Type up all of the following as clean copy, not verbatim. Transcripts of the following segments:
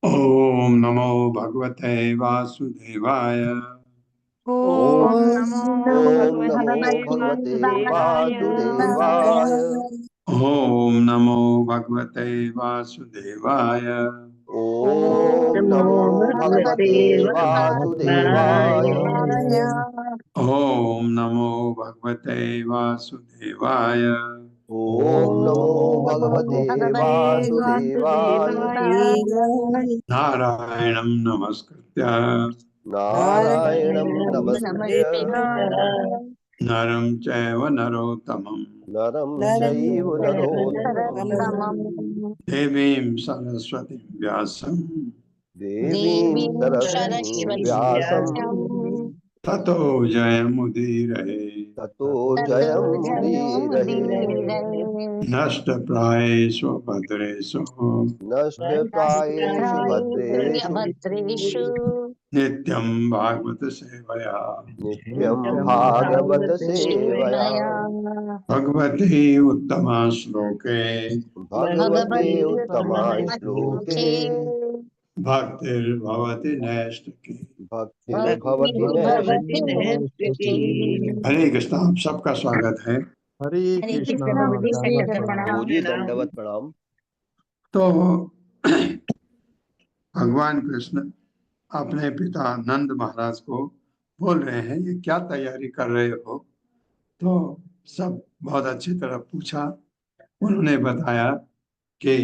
ओम नमो भगवते वासुदेवाय। ओम नमो भगवते वासुदेवाय। ओम नमो भगवते वासुदेवाय। ओम नमो भगवते वासुदेवाय। ओम नमो भगवते वासुदेवाय। ओम नमो भगवते वासुदेवाय। नारायणं नमस्कृत्य नारायणं नमस्कृत्य नरं चैव नरोत्तमं नरं चैव नरोत्तमं देवीं सरस्वतीं व्यासं देवीं सरस्वतीं व्यासं ततो जयमुदीरये। ततो जयमुदीरये। नष्टप्रायेषु भद्रेषु नष्टप्रायेषु भद्रेषु नित्यं भागवत सेवया नित्यं भागवत सेवया भगवती उत्तमा श्लोके भगवते उत्तमा श्लोके भक्तिर्भवति नैष्टिकी। भक्तिर्भवति नैष्ठिकी। हरे कृष्ण। आप सबका स्वागत है हरे हरे कृष्णा कृष्णा प्रभु जी, दंडवत दंडवत प्रणाम। प्रभु जी प्रणाम। दंडवत प्रणाम। तो भगवान कृष्ण अपने पिता नंद महाराज को बोल रहे हैं, ये क्या तैयारी कर रहे हो? तो सब बहुत अच्छी तरह पूछा। उन्होंने बताया कि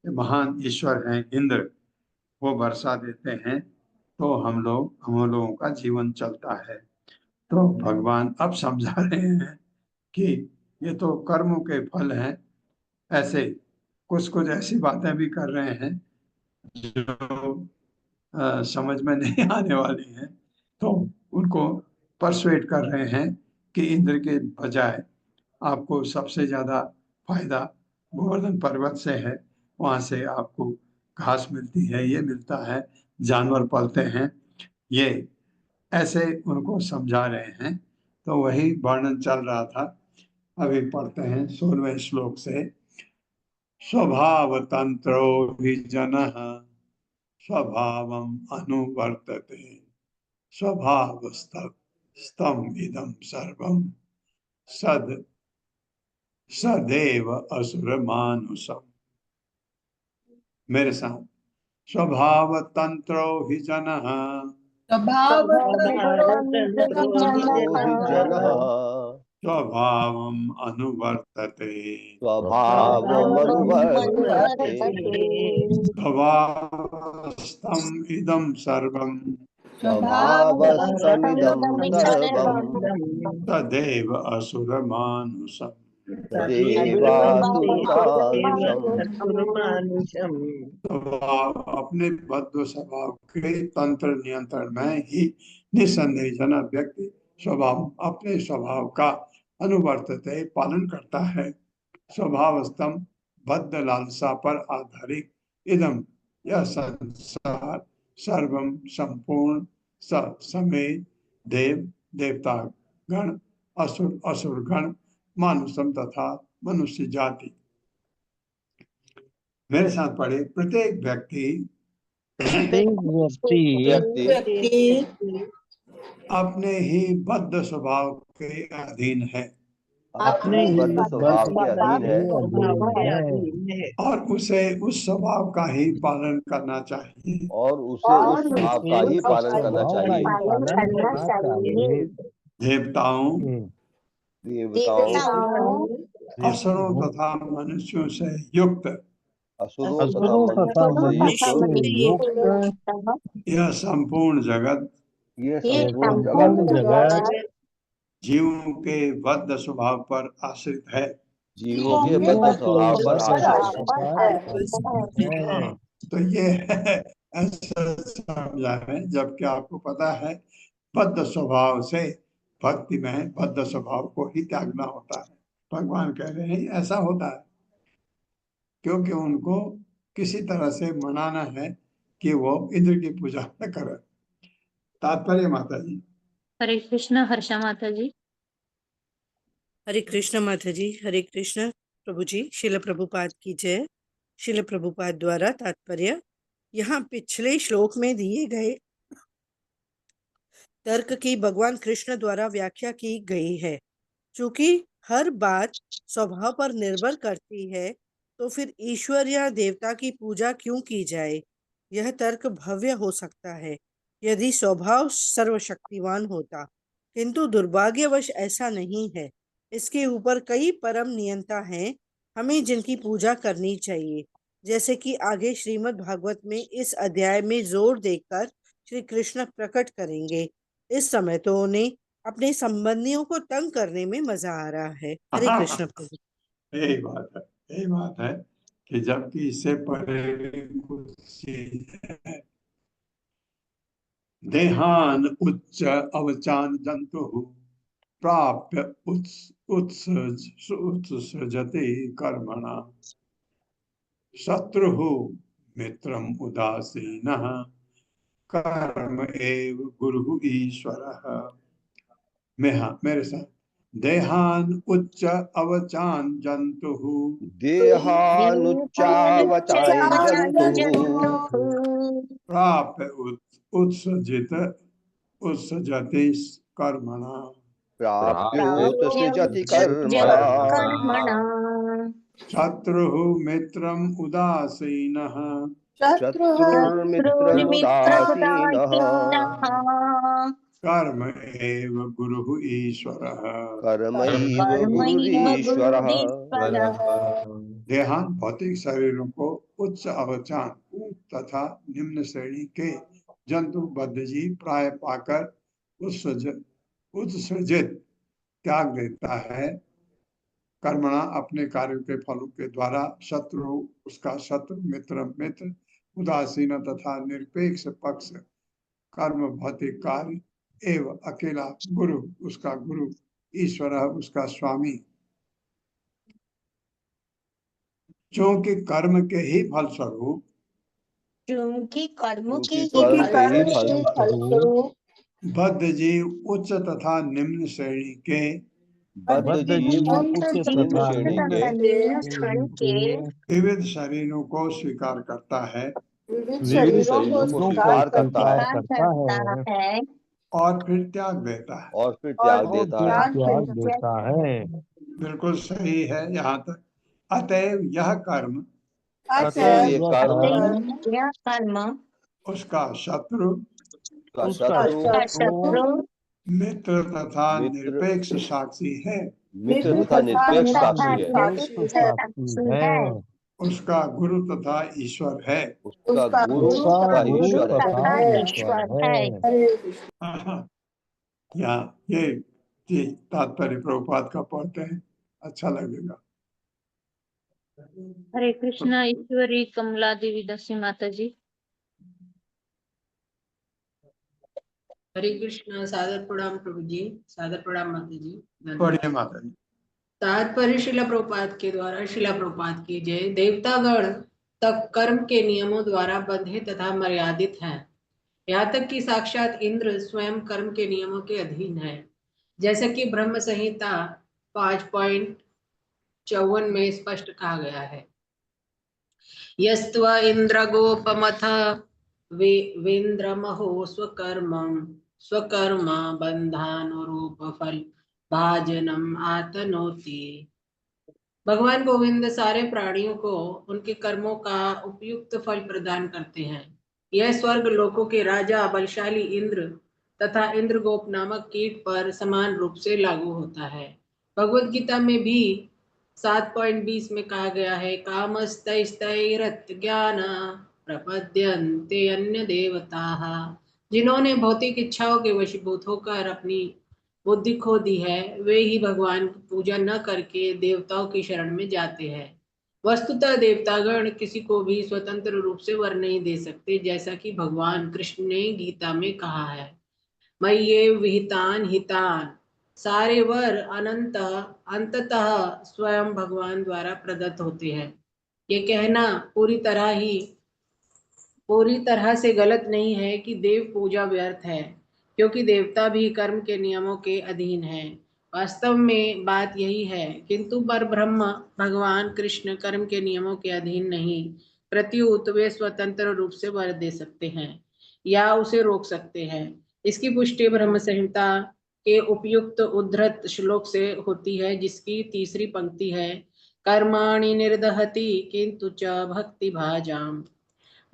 महान ईश्वर हैं इंद्र, वो वर्षा देते हैं तो हम लोगों का जीवन चलता है। तो भगवान अब समझा रहे हैं कि ये तो कर्मों के फल हैं। ऐसे कुछ कुछ ऐसी बातें भी कर रहे हैं जो समझ में नहीं आने वाली हैं। तो उनको परसुएट कर रहे हैं कि इंद्र के बजाय आपको सबसे ज्यादा फायदा गोवर्धन पर्वत से है, वहां से आपको घास मिलती है, ये मिलता है, जानवर पलते हैं, ये ऐसे उनको समझा रहे हैं। तो वही वर्णन चल रहा था। अभी पढ़ते हैं 16वें श्लोक से। स्वभाव तंत्रो हि जनः स्वभावम अनुवर्तते स्वभाव स्तम इदम सर्वम सद सदैव असुर मानुषम। मेरे साथ। स्वभाव तंत्रो हि जनः स्वभाव तंत्रो हि जनः स्वभावम अनुवर्तते स्वभावमनुवर्तते स्वभावस्तम इदं सर्वं स्वभावस्तमिदं सर्वं तदेव असुरमानुषम्। तदेवासुरमानुषम्। स्वभाव अपने बद्ध स्वभाव के तंत्र नियंत्रण में ही निसंदेह जना व्यक्ति स्वभाव अपने स्वभाव का अनुवर्तते पालन करता है। स्वभाव स्तंभ बद्ध लालसा पर आधारित इदम यह संसार सर्वम संपूर्ण समेत देव देवता गण असुर असुर गण मानुषम तथा मनुष्य जाति। मेरे साथ पढ़े। प्रत्येक व्यक्ति अपने ही बद्ध स्वभाव के अधीन है अपने बद्ध स्वभाव के अधीन है और उसे उस स्वभाव का ही पालन करना चाहिए। और उसे उस स्वभाव का ही पालन करना चाहिए। देवताओं देवताओं असुरों तथा मनुष्यों से युक्त असुरों तथा मनुष्यों से युक्त यह संपूर्ण जगत ये संपूर्ण जगत जीवों के बद्ध स्वभाव पर आश्रित है। जीवों के बद्ध स्वभाव पर आश्रित है। तो ये ऐसा समझा है, जबकि आपको पता है बद्ध स्वभाव से भक्ति में बद्ध स्वभाव को ही त्यागना होता है। भगवान कह रहे हैं ऐसा होता है क्योंकि उनको किसी तरह से मनाना है कि वो इंद्र की पूजा न करें। तात्पर्य माता जी। हरे कृष्ण। हर्षा माता जी। हरे कृष्ण माता जी। हरे कृष्ण प्रभु जी। शिल प्रभुपाद की जय। शिल प्रभुपाद द्वारा तात्पर्य। यहाँ पिछले श्लोक में दिए गए तर्क की भगवान कृष्ण द्वारा व्याख्या की गई है। चूंकि हर बात स्वभाव पर निर्भर करती है, तो फिर ईश्वर या देवता की पूजा क्यों की जाए? यह तर्क भव्य हो सकता है यदि स्वभाव सर्वशक्तिवान होता, किंतु दुर्भाग्यवश ऐसा नहीं है। इसके ऊपर कई परम नियंता हैं हमें जिनकी पूजा करनी चाहिए, जैसे कि आगे श्रीमद् भागवत में इस अध्याय में जोर देकर श्री कृष्ण प्रकट करेंगे। इस समय तो उन्हें अपने संबंधियों को तंग करने में मजा आ रहा है। हरे कृष्ण प्रभु। यही बात है, यही बात है कि जबकि इससे परे कुछ चीज है। देहान उच्च अवचान जंतु प्राप्य उत्सृजते कर्मणा शत्रु मित्रम उदासीनः कर्म एव गुरु ईश्वरः। मेरे साथ। देहान उच्च अवचान जंतु देहानुच्चावचान जंतुः प्राप्य उत्सृजति कर्मणा प्राप्योत सृजति कर्मणा कर्मणा शत्रुः मित्रम् उदासीनः शत्रुर्मित्रमुदासीनः कर्म एव गुरुः ईश्वरः। कर्मैव कर्मैव गुरुरीश्वरः। गुरुरीश्वरः। देहांत भौतिक शरीरों को उच्च अवचान तथा निम्न श्रेणी के जंतु बद्धजीव प्राय पाकर उत्सृजित त्याग देता है। कर्मणा अपने कार्यों के फलों के द्वारा शत्रु उसका शत्रु मित्र उदासीन तथा निरपेक्ष पक्ष कर्म भौतिक कार्य एवं अकेला गुरु उसका गुरु ईश्वर उसका स्वामी। क्योंकि कर्म के ही फलस्वरूप क्योंकि कर्मों के ही कर्म के ही फलस्वरूप बद्ध जीव उच्च तथा निम्न श्रेणी के बद्ध जीव उच्च निम्न श्रेणी के विविध शरीरों को स्वीकार करता है विविध शरीरों को स्वीकार करता है और फिर त्याग देता है। और फिर त्याग देता है। बिल्कुल सही है यहाँ तक। अतएव यह कर्म अतएव ये यह कर्म उसका शत्रु उसका शत्रु मित्र तथा मित्र निरपेक्ष साक्षी है। मित्र तथा निरपेक्ष साक्षी है। उसका गुरु तथा ईश्वर है। उसका गुरु तथा ईश्वर है। यहाँ ये तात्पर्य प्रभुपाद का पढ़ते हैं, अच्छा लगेगा। हरे कृष्णा। ईश्वरी कमला देवी दासी माता जी। हरे कृष्णा। सादर प्रणाम प्रभु जी, सादर प्रणाम माता जी। पढ़िए माता जी। तात्पर्य शिला प्रभुपाद के द्वारा। शिला प्रभुपाद की जय। देवतागण तक कर्म के नियमों द्वारा बंधे तथा मर्यादित हैं, यहाँ तक कि साक्षात इंद्र स्वयं कर्म के नियमों के अधीन है। जैसा कि ब्रह्म संहिता 5.54 में स्पष्ट कहा गया है, यस्त्व इंद्र गोपमथ वेन्द्रमहो स्वकर्म बंधानुरूप फल भाजनम आतनोति। भगवान गोविंद सारे प्राणियों को उनके कर्मों का उपयुक्त फल प्रदान करते हैं। यह स्वर्ग लोकों के राजा बलशाली इंद्र तथा इंद्रगोप नामक कीट पर समान रूप से लागू होता है। भगवत गीता में भी 7.20 में कहा गया है, कामस्तैस्तैरत ज्ञान प्रपद्यन्ते अन्य देवताः। जिन्होंने भौतिक इच्छाओं के वशीभूत होकर अपनी बुद्धि खो दी है, वे ही भगवान की पूजा न करके देवताओं की शरण में जाते हैं। वस्तुतः देवतागण किसी को भी स्वतंत्र रूप से वर नहीं दे सकते, जैसा कि भगवान कृष्ण ने गीता में कहा है, मय्ये विहितान हितान। सारे वर अंततः स्वयं भगवान द्वारा प्रदत्त होते हैं। ये कहना पूरी तरह से गलत नहीं है कि देव पूजा व्यर्थ है, क्योंकि देवता भी कर्म के नियमों के अधीन है। वास्तव में बात यही है, किंतु पर ब्रह्म भगवान कृष्ण कर्म के नियमों के अधीन नहीं, प्रत्युत वे स्वतंत्र रूप से वर दे सकते हैं या उसे रोक सकते हैं। इसकी पुष्टि ब्रह्म संहिता के उपयुक्त उद्धृत श्लोक से होती है, जिसकी तीसरी पंक्ति है, कर्माणि निर्दहति किंतु च भक्ति भाजाम।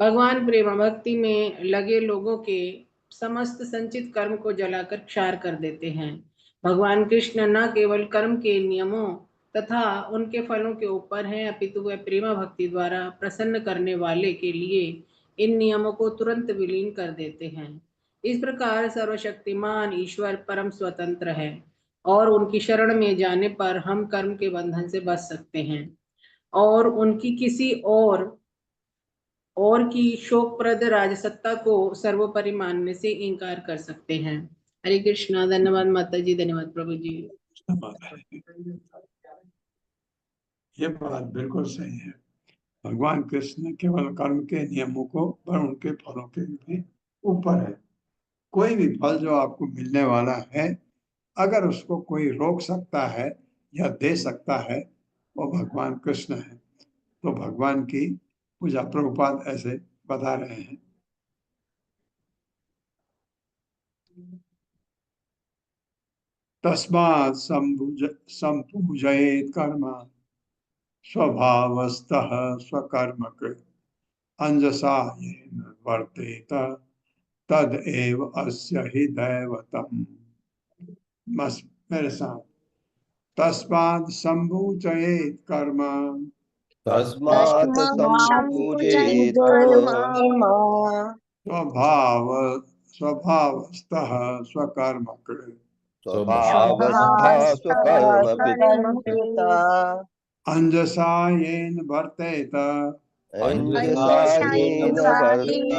भगवान प्रेम भक्ति में लगे लोगों के समस्त संचित कर्म को जलाकर क्षार कर देते हैं। भगवान कृष्ण न केवल कर्म के नियमों तथा उनके फलों के ऊपर हैं, अपितु वह प्रेम भक्ति द्वारा प्रसन्न करने वाले के लिए इन नियमों को तुरंत विलीन कर देते हैं। इस प्रकार सर्वशक्तिमान ईश्वर परम स्वतंत्र है और उनकी शरण में जाने पर हम कर्म के बंधन से बच सकते हैं और उनकी किसी और की शोकप्रद राजसत्ता को सर्वोपरि मानने से इनकार कर सकते हैं। हरे कृष्णा। धन्यवाद माता जी, धन्यवाद प्रभु जी। ये बात बिल्कुल सही है। भगवान कृष्ण केवल कर्म के नियमों को पर उनके फलों के भी ऊपर है। कोई भी फल जो आपको मिलने वाला है, अगर उसको कोई रोक सकता है या दे सकता है, वो भगवान कृष्ण है। तो भगवान की पूजा प्रभुपाद ऐसे बता रहे हैं। तस्मात् संपूजयेत् कर्म स्वभावस्तः स्वकर्म कृत् अंजसा येन वर्तेत तद एव अस्य हि दैवतम्। बस मेरे साथ, तस्मात् संपूजयेत् कर्म तस्मात् संपूजयेत् संपूजयेत् कर्म कर्म स्वभाव स्वभावस्तः स्वकर्म कृत् स्वभावस्थः स्वभावस्तः स्वकर्मकृत् कर्म कृत् अंजसा येन वर्तेत अंजसा येन वर्तेत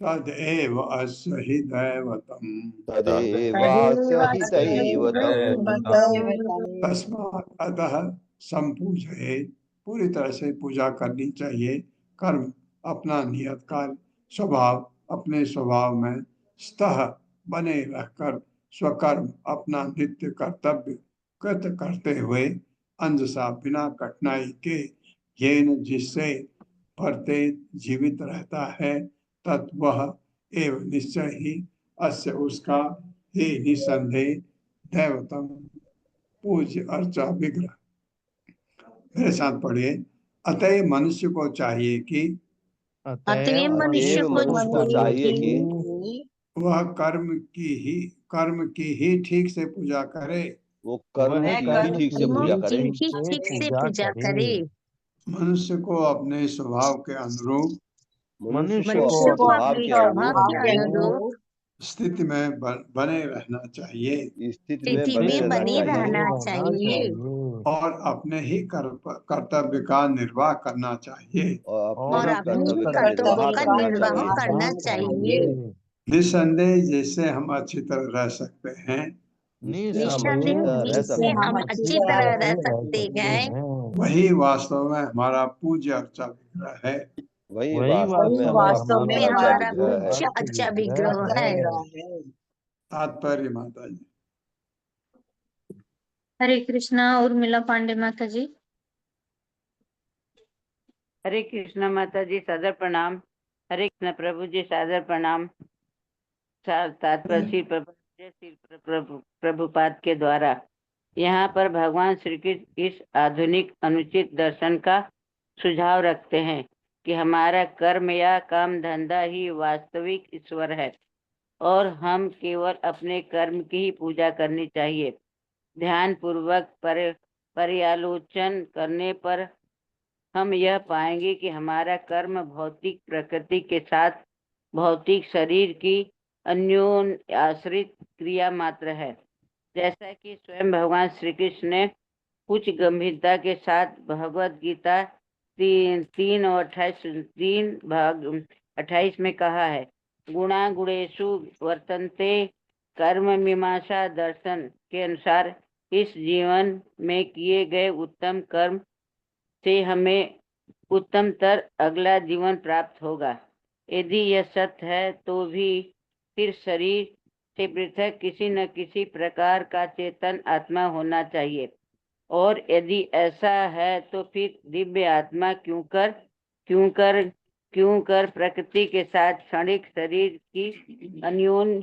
तद एव अस्य हि दैवतम्। तदेवास्य हि दैवतम्। तस्मात् अतः संपूजयेत्, पूरी तरह से पूजा करनी चाहिए। कर्म अपना नियत कार्य, स्वभाव अपने स्वभाव में स्तः बने रहकर, स्वकर्म अपना नित्य कर्तव्य कृत करते हुए अंजसा बिना कठिनाई के येन जिससे प्रत्येक जीवित रहता है तत्वह एवं निश्चय ही अस्य उसका ही निसंदेह दैवतम पूज्य अर्चा विग्रह। मेरे साथ पढ़िए। अतः मनुष्य को चाहिए कि अतएव मनुष्य को को चाहिए कि वह कर्म की ही ठीक से पूजा करे। वो कर्म की ही ठीक से पूजा करे। ठीक से पूजा करे। मनुष्य को अपने स्वभाव के अनुरूप मनुष्य को मनुष्य अपने को स्वभाव अपने के स्वभाव अनुरूप के अनुरूप स्थिति में बने रहना चाहिए स्थिति में स्थिति बने में रहना बने चाहिए रहना चाहिए और अपने ही कर्तव्य का निर्वाह करना चाहिए। और और अपने ही अपने ही कर्तव्य का निर्वाह कर्तव्यों का करना निर्वाह चाहिए। करना चाहिए। निसंदेह जिससे हम अच्छी तरह रह सकते हैं जिससे हम अच्छी निस्संदेह तरह रह जिससे सकते हम हैं, अच्छी तरह रह सकते हैं, वही वास्तव में हमारा पूज्य अर्चा विग्रह है। वही वास्तव में हमारा पूज्य में अर्चा हमारा विग्रह है। पूज्य अच्छा विग्रह है। तात्पर्य माता जी। हरे कृष्णा। उर्मिला पांडे माता जी। हरे कृष्ण माता जी, सादर प्रणाम। हरे कृष्ण प्रभु जी, सादर प्रणाम। तात्पर्य श्री प्रभुपाद के द्वारा यहाँ पर भगवान श्री कृष्ण इस आधुनिक अनुचित दर्शन का सुझाव रखते हैं कि हमारा कर्म या काम धंधा ही वास्तविक ईश्वर है और हम केवल अपने कर्म की ही पूजा करनी चाहिए। ध्यान पूर्वक पर्यालोचन करने पर हम यह पाएंगे कि हमारा कर्म भौतिक प्रकृति के साथ भौतिक शरीर की अन्योन्य आश्रित क्रिया मात्र है। जैसा कि स्वयं भगवान श्री कृष्ण ने कुछ गंभीरता के साथ भगवत गीता 3:28 में कहा है, गुणा गुणेषु वर्तन्ते। कर्म मीमांसा दर्शन के अनुसार इस जीवन में किए गए उत्तम कर्म से हमें उत्तमतर अगला जीवन प्राप्त होगा। यदि यह सत्य है तो भी फिर शरीर से पृथक किसी न किसी प्रकार का चेतन आत्मा होना चाहिए, और यदि ऐसा है तो फिर दिव्य आत्मा क्यों कर प्रकृति के साथ क्षणिक शरीर की अन्योन्य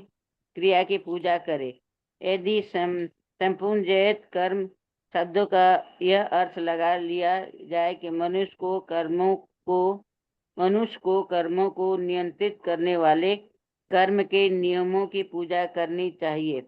क्रिया की पूजा करे। यदि संपूर्ण कर्म शब्दों का यह अर्थ लगा लिया जाए कि मनुष्य को कर्मों को नियंत्रित करने वाले कर्म के नियमों की पूजा करनी चाहिए,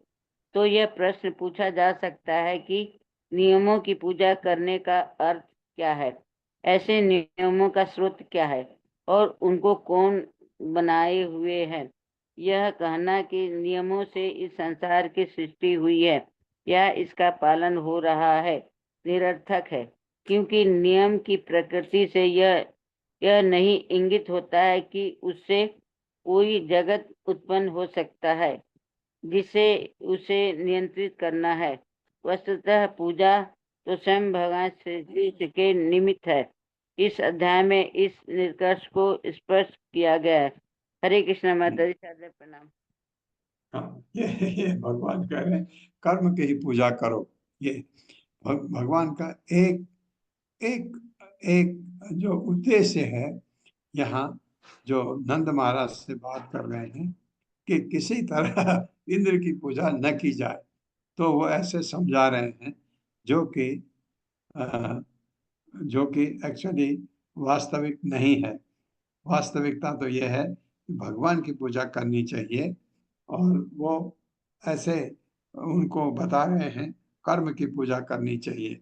तो यह प्रश्न पूछा जा सकता है कि नियमों की पूजा करने का अर्थ क्या है, ऐसे नियमों का स्रोत क्या है और उनको कौन बनाए हुए हैं। यह कहना कि नियमों से इस संसार की सृष्टि हुई है या इसका पालन हो रहा है निरर्थक है, क्योंकि नियम की प्रकृति से यह नहीं इंगित होता है कि उससे कोई जगत उत्पन्न हो सकता है जिसे उसे नियंत्रित करना है। वस्तुतः पूजा तो स्वयं भगवान श्री कृष्ण के निमित्त है। इस अध्याय में इस निष्कर्ष को स्पष्ट किया गया है। हरे कृष्ण माता जी, सादर प्रणाम। हाँ, ये भगवान कह रहे हैं कर्म की ही पूजा करो। ये भगवान का एक एक एक जो उद्देश्य है। यहाँ जो नंद महाराज से बात कर रहे हैं कि किसी तरह इंद्र की पूजा न की जाए। तो वो ऐसे समझा रहे हैं जो कि एक्चुअली वास्तविक नहीं है। वास्तविकता तो यह है कि भगवान की पूजा करनी चाहिए, और वो ऐसे उनको बता रहे हैं कर्म की पूजा करनी चाहिए।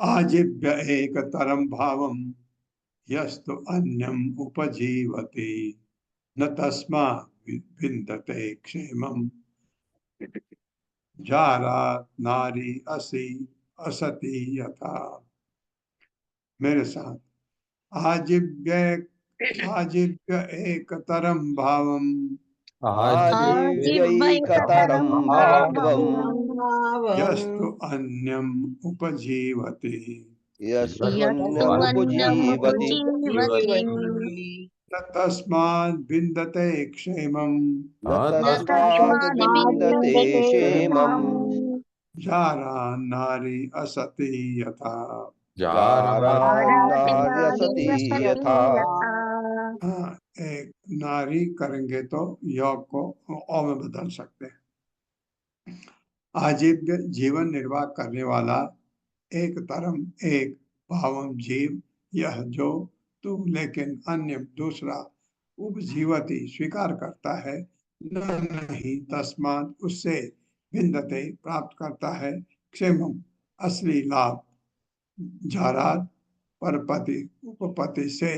आजीव्य एक तरम भावम यस्तु अन्यम उपजीवति न तस्मा विन्दते क्षेमम जारा नारी असि असति यथा। मेरे साथ, आजीव्य आजीव्य एक तरम भावम आजीव्यैकतरं भावम् यस्तु अन्यम उपजीवति यस्त्वन्यमुपजीवति तस्माद् विन्दते क्षेमम् न तस्माद्विन्दते क्षेमम् जारा नारी असति यथा। जारान्नार्यसति यथा। हाँ, एक नारी करेंगे तो योग को औ में बदल सकते हैं। आजीव्य जीवन निर्वाह करने वाला, एक तरम एक भावम जीव, यह जो तू लेकिन अन्य दूसरा उपजीवती स्वीकार करता है, न नहीं तस्मात् उससे विन्दते प्राप्त करता है क्षेमम असली लाभ। जारात परपति उपपति से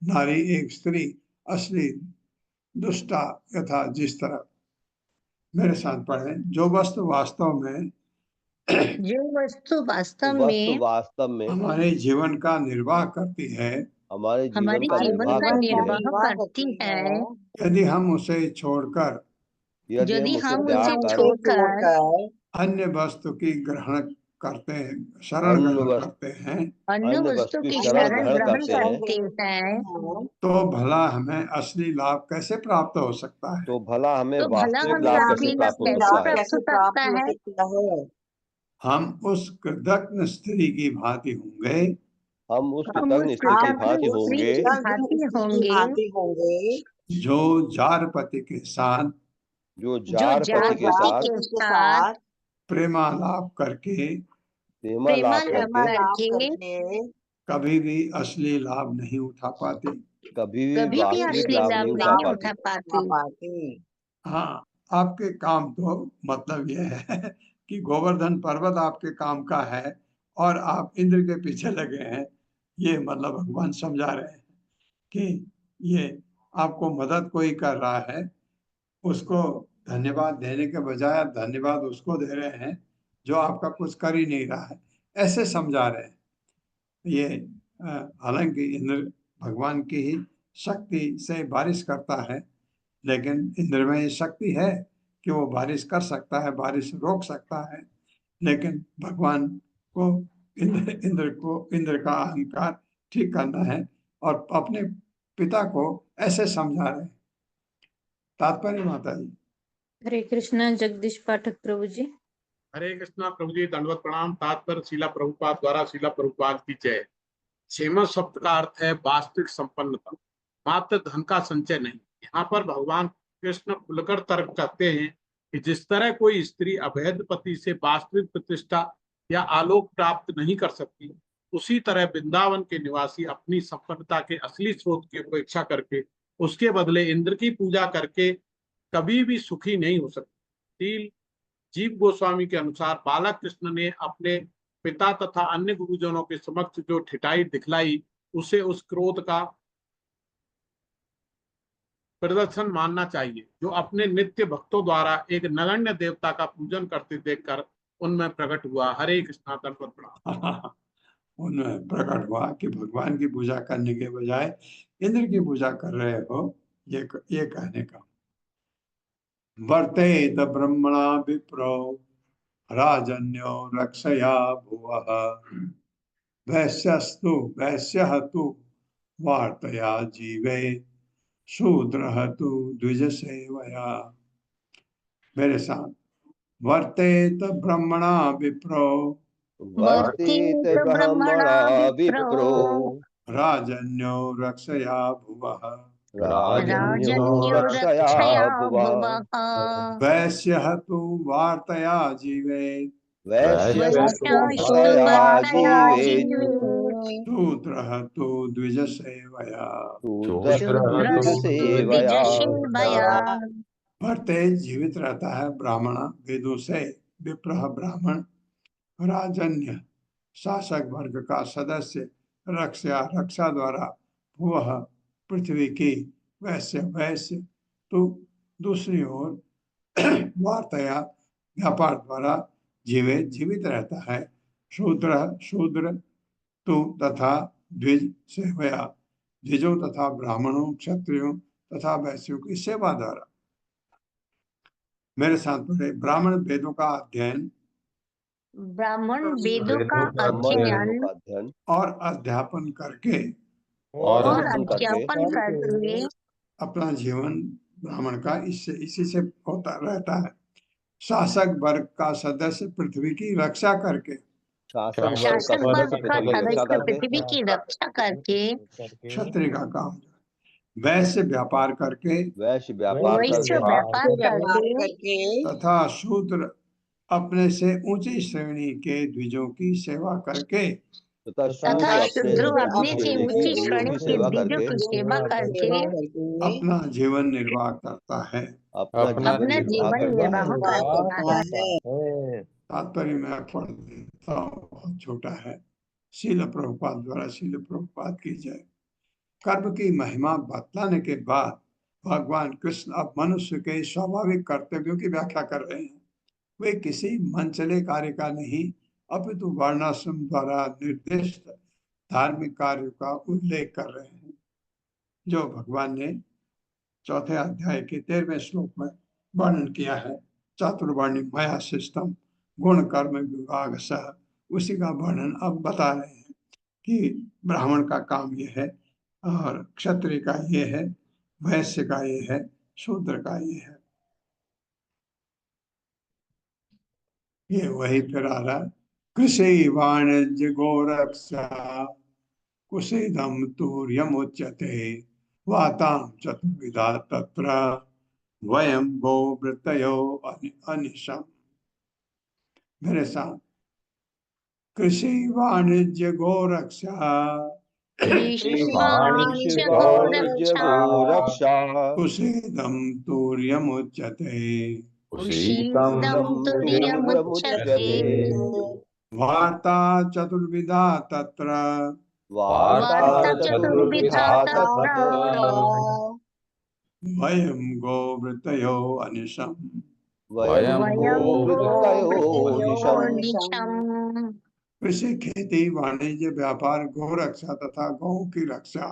नारी एक स्त्री असली दुष्टा यथा जिस तरह। मेरे साथ पढ़े, जो वस्तु वास्तव में वास्तव में हमारे जीवन का निर्वाह करती है, हमारे जीवन का निर्वाह करती है, यदि हम उसे छोड़कर यदि हम उसे त्याग कर अन्य वस्तु की ग्रहण करते हैं, शरण अन्य ग्रहण करते हैं, अन्य वस्तु की शरण ग्रहण करते हैं, तो भला हमें असली लाभ कैसे प्राप्त हो सकता है? तो भला हमें वास्तविक लाभ कैसे प्राप्त हो सकता है? हम उस कृतज्ञ स्त्री की भांति होंगे, हम उस कृतज्ञ स्त्री की भांति होंगे जो जारपति के साथ जो जारपति के साथ प्रेमालाप करके प्रेमालाप करके कभी भी असली लाभ नहीं उठा पाती। कभी भी वास्तविक लाभ नहीं उठा पाती। हाँ, आपके काम तो मतलब यह है कि गोवर्धन पर्वत आपके काम का है और आप इंद्र के पीछे लगे हैं। ये मतलब भगवान समझा रहे हैं कि ये आपको मदद कोई कर रहा है, उसको धन्यवाद देने के बजाय आप धन्यवाद उसको दे रहे हैं जो आपका कुछ कर ही नहीं रहा है, ऐसे समझा रहे हैं। ये हालांकि इंद्र भगवान की ही शक्ति से बारिश करता है, लेकिन इंद्र में ये शक्ति है कि वो बारिश कर सकता है, बारिश रोक सकता है। लेकिन भगवान को इंद्र का अहंकार ठीक करना है और अपने पिता को ऐसे समझा रहे हैं। तात्पर्य माता जी। हरे कृष्णा। जगदीश पाठक प्रभु जी। हरे कृष्णा प्रभु जी, दंडवत प्रणाम। तात्पर्य श्रीला प्रभुपाद द्वारा श्रीला प्रभुपाद की जय। क्षेम शब्द का अर्थ है वास्तविक संपन्नता, मात्र धन का संचय नहीं। यहाँ पर भगवान कृष्ण खुलकर तर्क करते हैं कि जिस तरह कोई स्त्री अवैध पति से वास्तविक प्रतिष्ठा या आलोक प्राप्त नहीं कर सकती, उसी तरह वृंदावन के निवासी अपनी संपन्नता के असली स्रोत की उपेक्षा करके उसके बदले इंद्र की पूजा करके कभी भी सुखी नहीं हो सकती। जीव गोस्वामी के अनुसार बालक कृष्ण ने अपने पिता तथा अन्य गुरुजनों के समक्ष जो ठिठाई दिखलाई, उसे उस क्रोध का प्रदर्शन मानना चाहिए जो अपने नित्य भक्तों द्वारा एक नगण्य देवता का पूजन करते देखकर उनमें प्रकट हुआ। हरे कृष्णा। दंडवत प्रणाम। उनमें प्रकट हुआ कि भगवान की पूजा करने के बजाय इंद्र की पूजा कर रहे हो, ये कहने का। वर्तेत ब्रह्मणा विप्रो राजन्यो रक्षया भुवः वैश्यस्तु वैश्यः तु वार्तया जीवे शूद्रः तु द्विज सेवया। मेरे साथ, वर्तेत ब्रह्मणा विप्रो वर्तित ब्रह्मणा विप्रो राजन्यो रक्षया भुवः राजन्यो राजन्यो रक्षया रक्षया भुवः भुवः वैश्यः तु वार्तया जीवेत् वैश्यस्तु वैश्यास्तु वार्तया वार्तया जीवेत् जीवेत् शूद्रः तु द्विजसेवया शूद्रस्तु शूद्रस्तु द्विजसेवया द्विजसेवया भरते जीवित रहता है ब्राह्मण वेदों से विप्रह ब्राह्मण राजन्य शासक वर्ग का सदस्य रक्षा द्वारा वह पृथ्वी की वैश्य वैश्य तो दूसरी ओर वार्तया व्यापार द्वारा जीवित रहता है शूद्र तो तथा द्विज सेवया द्विजों तथा ब्राह्मणों क्षत्रियों तथा वैश्यों की सेवा द्वारा। मेरे साथ पढ़े ब्राह्मण वेदों का अध्ययन और अध्यापन करके अपना जीवन ब्राह्मण का इसी से होता रहता है। शासक वर्ग का सदस्य पृथ्वी की रक्षा करके शासक वर्ग का सदस्य पृथ्वी की रक्षा करके क्षत्रिय का काम वैश्य व्यापार करके वैश्य व्यापार करके तथा शूद्र अपने से ऊंची श्रेणी के द्विजों की सेवा करके तथा शूद्र अपने से ऊंची श्रेणी के द्विजों की सेवा करके अपना जीवन निर्वाह करता है। अपना जीवन निर्वाह करता है। तात्पर्य मैं पढ़ देता हूँ, बहुत छोटा है। शील प्रभुपाद द्वारा शील प्रभुपाद की जय। कर्म की महिमा बतलाने के बाद भगवान कृष्ण अब मनुष्य के स्वाभाविक कर्तव्यों की व्याख्या कर रहे हैं। वे किसी मनचले कार्य का नहीं अपितु वर्णाश्रम द्वारा निर्दिष्ट धार्मिक कार्य का उल्लेख कर रहे हैं, जो भगवान ने चौथे अध्याय के 13वें श्लोक में वर्णन किया है। चातुर्वर्णी माया सिस्टम गुण कर्म विभाग सह उसी का वर्णन अब बता रहे हैं कि ब्राह्मण का काम ये है और क्षत्रिय का ये है, वैश्य का ये है, शूद्र का ये है। ये वही फिर आ रहा है। कृषि वाणिज्य गोरक्षा कुसेदम तूर्यमुच्यते वाताम चतुर्विधा तत्र वयम गो वृत्तयो अनिशम। मेरे साथ कृषि वाणिज्य गोरक्षा कुसेदम तूर्यमुच्यते वार्ता चतुर्विधा तत्र वयं गोवृतयो अनिशम्। कृषि खेती वाणिज्य व्यापार गौ रक्षा तथा गौ की रक्षा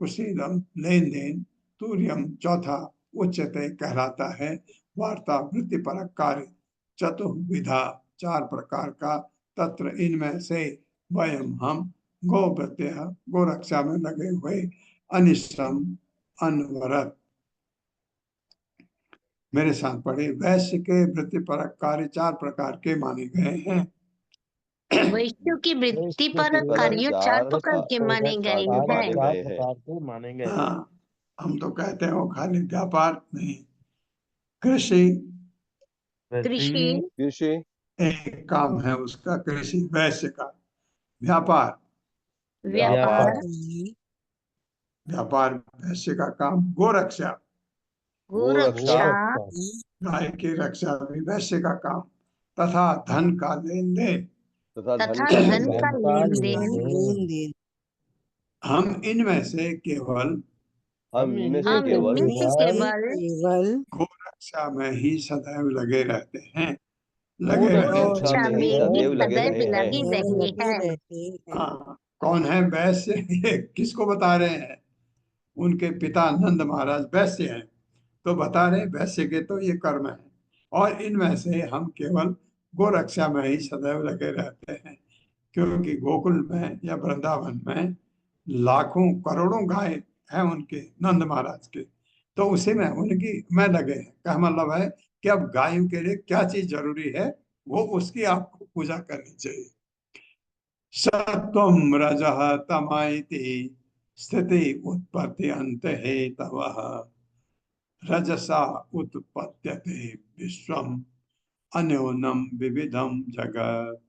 कुशीलम लेन देन तूर्यम चौथा उच्चते कहलाता है। वार्ता वृत्ति परक कार्य चतुर्विधा 4 प्रकार का तत्र इनमें से वयम हम गोवृत्य गो रक्षा में लगे हुए अनिश्रम अनवरत। मेरे साथ पढ़े। वैश्य के वृत्ति परक कार्य 4 प्रकार के माने गए हैं। वैश्यों की वृत्ति पर कार्य 4 प्रकार के माने गए हैं। हाँ, हम तो कहते हो खाली व्यापार नहीं, कृषि एक काम है उसका, कृषि वैश्य का। व्यापार वैश्य का काम। गोरक्षा गाय की रक्षा भी वैश्य का काम। तथा धन का लेन देन हम इनमें से केवल गोरक्षा में ही सदैव लगे रहते हैं। कौन है वैश्य? ये किसको बता रहे हैं? उनके पिता नंद महाराज वैश्य हैं, तो बता रहे वैश्य के तो ये कर्म है और इनमें से हम केवल गोरक्षा में ही सदैव लगे रहते हैं, क्योंकि गोकुल में या वृंदावन में लाखों करोड़ों गाय हैं उनके नंद महाराज के, तो उसी में उनकी में लगे हैं। क्या मतलब है कि अब गायों के लिए क्या चीज जरूरी है वो उसकी आपको पूजा करनी चाहिए। सत्वं रजः तम इति स्थिति उत्पत्ति अंत हेतवः रजसा उत्पद्यते विश्वम् अन्योन्यम विविधम जगत्।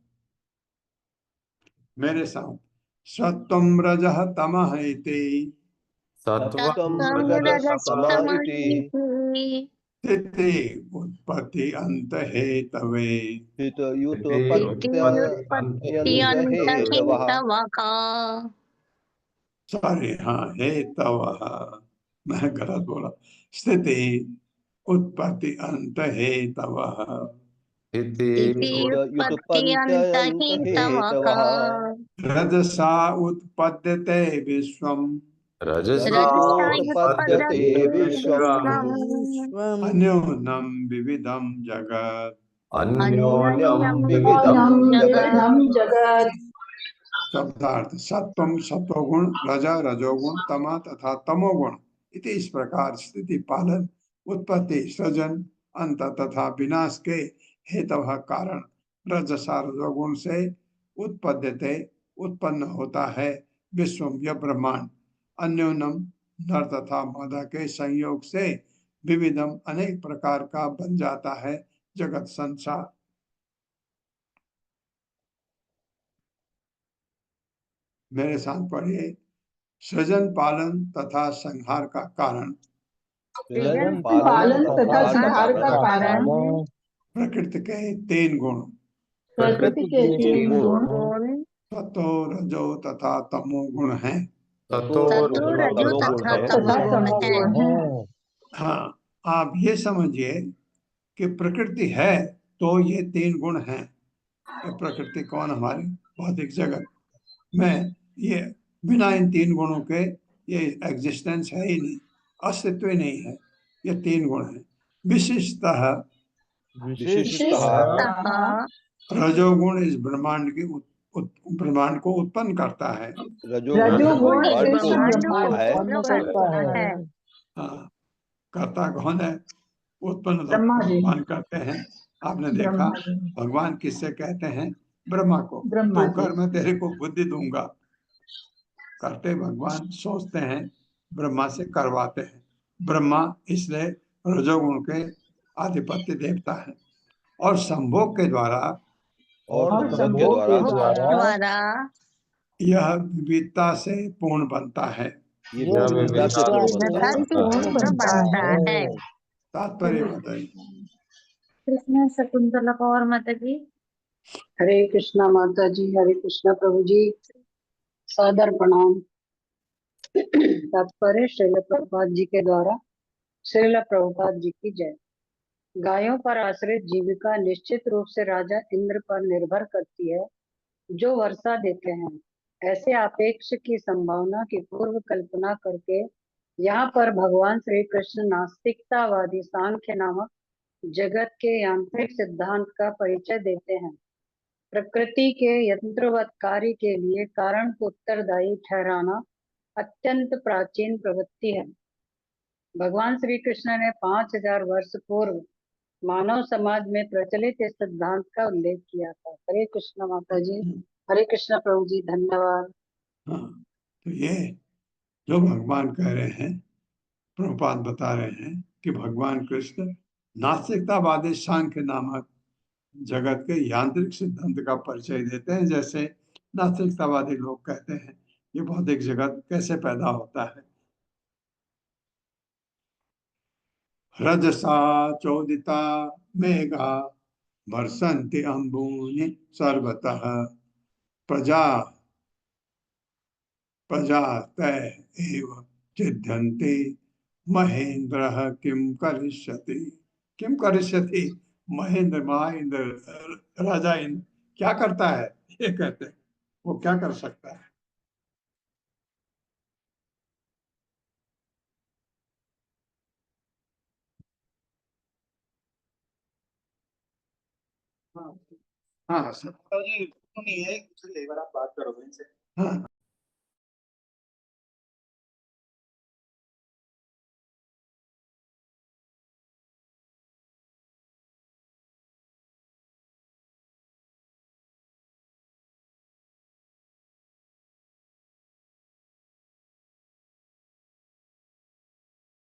मेरे साथ, सत्वं रजः तमः इति सत्वं तत्त्वं रजस्तमः इति रजस्तमस्ति स्थिति उत्पत्ति अंत हेतवे हेतुः इत्युत्पत्त्यन्तहेतवः। सॉरी, हाँ, हेतवः, मैं गलत बोला। स्थिति उत्पत्ति अंत हेतवः इति युतुपत्यन्तहेतवः उत्पत्त्यन्तहेतवः। रजसा उत्पद्यते विश्वम् रजसा रजसा उत्पद्यते उत्पद्यते विश्वम् विश्वम् अन्योन्यम विविधम जगत्। अन्योन्यं अन्योन्यं विविधं जगत्। जगत्। जगत। शब्दार्थ, सत्वम सत्वगुण, रज रजोगुण, तमा तथा तमोगुण इति इस प्रकार स्थिति पालन, उत्पत्ति, सृजन, अंत तथा विनाश के हेतव कारण रजसा रजोगुण से उत्पद्यते उत्पन्न होता है विश्वम यह ब्रह्मांड, अन्योन्यम नर तथा मादा के संयोग से विविधम अनेक प्रकार का बन जाता है जगत संसार। मेरे साथ पढ़िए। सृजन पालन तथा संहार का कारण सृजन पालन तथा संहार का कारण कारण प्रकृति के तीन गुण प्रकृति के तीन गुण गुण सतो रजो तथा तमो गुण हैं। सतो सतो रजो तमोगुण तथा है। तमोगुण है। हाँ, आप ये समझिए कि प्रकृति है तो ये तीन गुण हैं। ये प्रकृति कौन? हमारी भौतिक जगत में ये बिना इन तीन गुणों के ये एग्जिस्टेंस है ही नहीं, अस्तित्व ही नहीं है। ये तीन गुण हैं। विशिष्टतः विशेषतः रजोगुण इस ब्रह्मांड की ब्रह्मांड को उत्पन्न करता है। रजोगुण इस इस ब्रह्मांड को ब्रह्मांड को उत्पन्न करता है। हाँ, करता कौन है? उत्पन्न तो ब्रह्मा जी। भगवान करते हैं। आपने देखा, ब्रह्मा जी। भगवान किससे कहते हैं? ब्रह्मा को। ब्रह्मा तू जी। कर, मैं तेरे को बुद्धि दूंगा। करते भगवान, सोचते हैं, ब्रह्मा से करवाते हैं। ब्रह्मा इसलिए रजोगुण के आधिपत्य देवता है और संभोग के द्वारा और संभोग के द्वारा यह विविधता से पूर्ण बनता है। ये विविधता से विविधता से पूर्ण बनता है। तात्पर्य बताइए। कृष्ण शकुंतला कौर माता जी। हरे कृष्णा माता जी, हरे कृष्णा प्रभु जी, सादर प्रणाम। तात्पर्य श्रील प्रभुपाद जी के द्वारा। श्रील प्रभुपाद जी की जय। गायों पर आश्रित जीविका निश्चित रूप से राजा इंद्र पर निर्भर करती है, जो वर्षा देते हैं। ऐसे अपेक्ष की संभावना की पूर्व कल्पना करके यहाँ पर भगवान श्री कृष्ण नास्तिकतावादी सांख्य नामक जगत के यांत्रिक सिद्धांत का परिचय देते हैं। प्रकृति के यंत्रवत कार्य के लिए कारण को उत्तरदायी ठहराना अत्यंत प्राचीन प्रवृत्ति है। भगवान श्री कृष्ण ने 5000 वर्ष पूर्व मानव समाज में प्रचलित इस सिद्धांत का उल्लेख किया था। हरे कृष्ण माता जी, हरे कृष्ण प्रभु जी, धन्यवाद। हाँ, तो ये जो भगवान कह रहे हैं, प्रभुपाद बता रहे हैं कि भगवान कृष्ण नास्तिकतावादी सांख्य नामक जगत के यांत्रिक सिद्धांत का परिचय देते हैं। जैसे नास्तिकतावादी लोग कहते हैं ये भौतिक जगत कैसे पैदा होता है। रजसा चोदिता मेघा वर्षन्ति अंबूनि सर्वतः प्रजा प्रजातय एव चिद्यन्ते महेन्द्रः किं करिष्यति। किम करिष्यति? महेंद्र, महाइंद्र, राजा इंद्र क्या करता है? ये कहते हैं वो क्या कर सकता है। हाँ हाँ सर, जी नहीं है, एक बार आप बात करोगे इनसे। हाँ।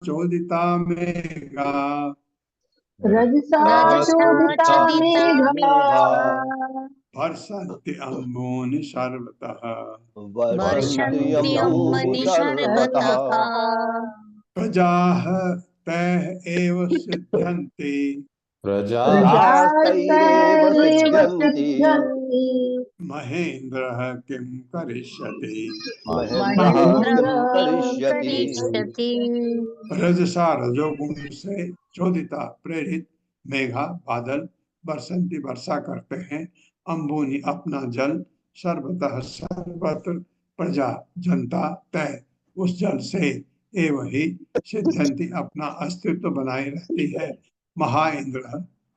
चोदिता मेघा रजसा चोदिता मेघा वर्षन्ति अम्बूनि सर्वतः वर्षन्ति अम्बनि सर्वतः प्रजाः तैः एव सिद्ध्यन्ति प्रजास्तैरेव सिद्ध्यन्ति महेन्द्रः किं करिष्यति महेन्द्रः किं करिष्यति रजसा रजोगुण से चोदिता प्रेरित मेघा बादल बरसंती वर्षा करते हैं अम्बुनि अपना जल सर्वतः सर्वत्र प्रजा जनता तय उस जल से एवं ही सिद्ध्यंती अपना अस्तित्व बनाए रहती है महाइंद्र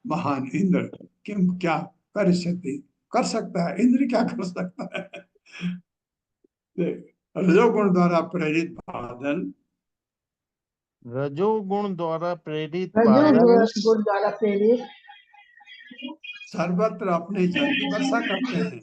महान इंद्र किम क्या करिष्यति कर सकता है इंद्र क्या कर सकता है रजोगुण द्वारा प्रेरित बादल रजोगुण द्वारा प्रेरित गुण द्वारा प्रेरित सर्वत्र अपने जल की वर्षा करते हैं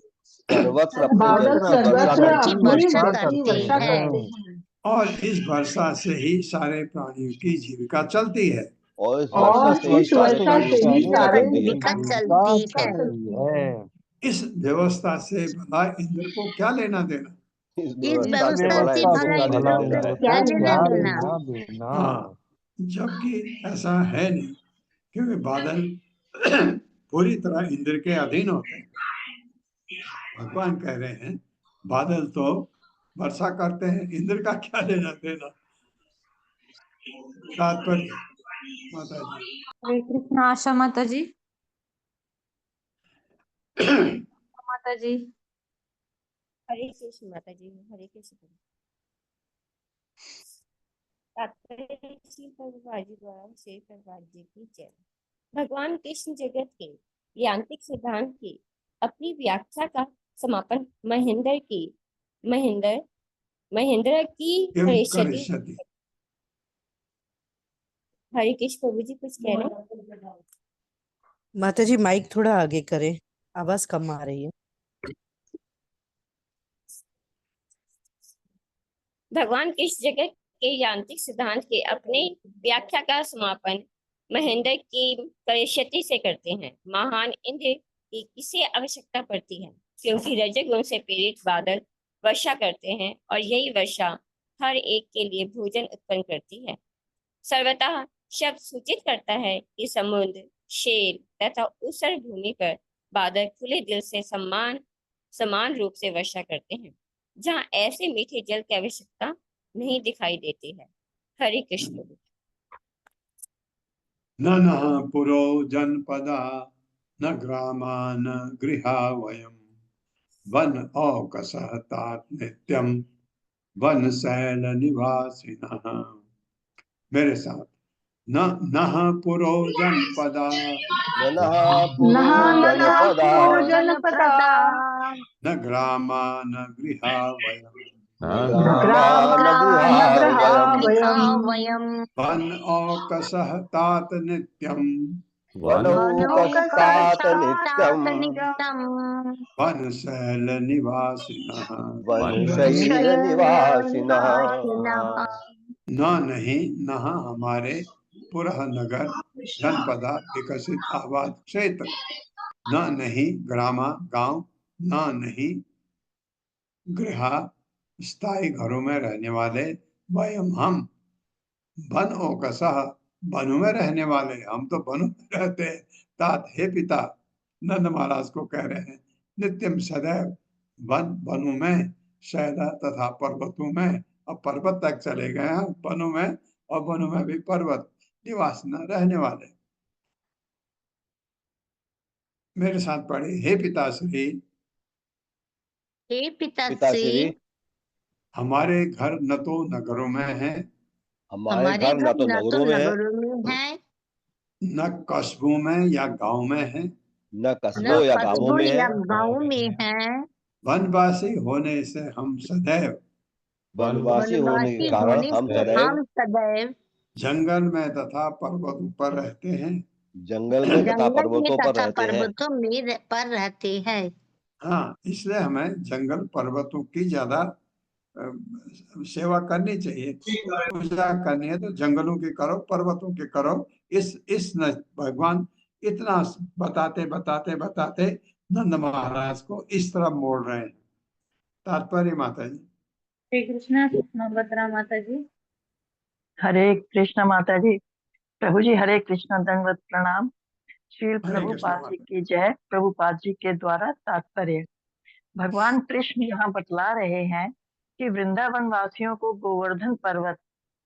सर्वत्र अपने बादल जल की सर्वत्र वर्षा अपनी वर्षा वर्षा करते करते हैं हैं और इस वर्षा से ही सारे प्राणियों की जीविका चलती है और इस वर्षा से ही इस सारे वर्षा प्राणियों से की ही जीविका सारे चलती है। जीविका चलती है। इस व्यवस्था से भला इंद्र को क्या लेना देना इस इस व्यवस्था से व्यवस्था भला से इंद्र को भला क्या इंद्र लेना को देना है। क्या लेना देना हाँ जबकि ऐसा है नहीं क्योंकि बादल पूरी तरह इंद्र के अधीन होते हैं भगवान कह रहे हैं बादल तो वर्षा करते हैं इंद्र का क्या लेना देना तात्पर्य माता जी हरे कृष्ण आशा माता जी माता जी हरे कृष्ण माता जी हरे कृष्ण तात्पर्य श्री प्रभुपाद जी द्वारा श्री प्रभुपाद जी की जय। भगवान कृष्ण जगत के यांत्रिक सिद्धांत की अपनी व्याख्या का समापन महेंद्र की किम करिष्यति। करिष्यति हरे कृष्ण प्रभु जी कुछ कह रहे हैं? माता जी माइक थोड़ा आगे करें आवाज कम आ रही है। भगवान कृष्ण जगत के यांत्रिक सिद्धांत के अपने व्याख्या का समापन महेंद्र की करिष्यति से करते हैं। महान इंद्र की किसे आवश्यकता पड़ती है क्योंकि रजोगुण से प्रेरित बादल वर्षा करते हैं और यही वर्षा हर एक के लिए भोजन उत्पन्न करती है। सर्वतः शब्द सूचित करता है कि समुद्र शेल तथा ऊसर भूमि पर बादल खुले दिल से समान रूप से वर्षा करते हैं जहाँ ऐसे मीठे जल की आवश्यकता नहीं दिखाई देती है। हरे कृष्ण। न पुरो जनपदा न ग्रामा न गृहा वयम् वन औकसः तात नित्यम वन शैल निवासिनः। मेरे साथ न पुरो जनपदा पुरो जनपदा न ग्रामा न गृहा वयम् वयम् वन औकसः तात नित्यम वनौकसात नित्यम् वन शैल निवासिनः। वनशैल निवासिनः। न नहीं न हमारे पुरह नगर जनपदा विकसित आबाद क्षेत्र न नहीं ग्रामा गांव न नहीं गृह स्थायी घरों में रहने वाले वयम हम वन ओकसह वनों में रहने वाले हम तो वनों में रहते हैं। तात हे पिता नंद महाराज को कह रहे हैं नित्यम सदैव वनों में शैला तथा पर्वतों में अब पर्वत तक चले गए हैं वनों में और वनों में भी पर्वत निवास न रहने वाले। मेरे साथ पढ़े हे पिताश्री हे पिताश्री हमारे घर न तो नगरों में है हमारे घर न तो नगरों में है न कस्बों में या गांव में है न कस्बों या गांवों में है। गाँव में है वनवासी होने से हम सदैव वनवासी होने के कारण हम सदैव जंगल में तथा पर्वतों पर रहते हैं। जंगल में तथा पर्वतों पर रहते हैं। पर रहते हैं। हाँ इसलिए हमें जंगल पर्वतों की ज्यादा सेवा करनी चाहिए। पूजा करनी है तो जंगलों की करो, पर्वतों की करो। इस भगवान इतना बताते बताते बताते नंद महाराज को इस तरफ मोड़ रहे हैं। तात्पर्य माता जी। श्री कृष्ण भद्रा माता जी। हरे कृष्ण माता जी। प्रभु जी हरे कृष्ण, दंडवत प्रणाम। श्री हरे कृष्ण प्रभुपाद जी माता। की जय। प्रभुपाद जी के द्वारा तात्पर्य। भगवान कृष्ण यहाँ बतला रहे हैं कि वृंदावन वासियों को गोवर्धन पर्वत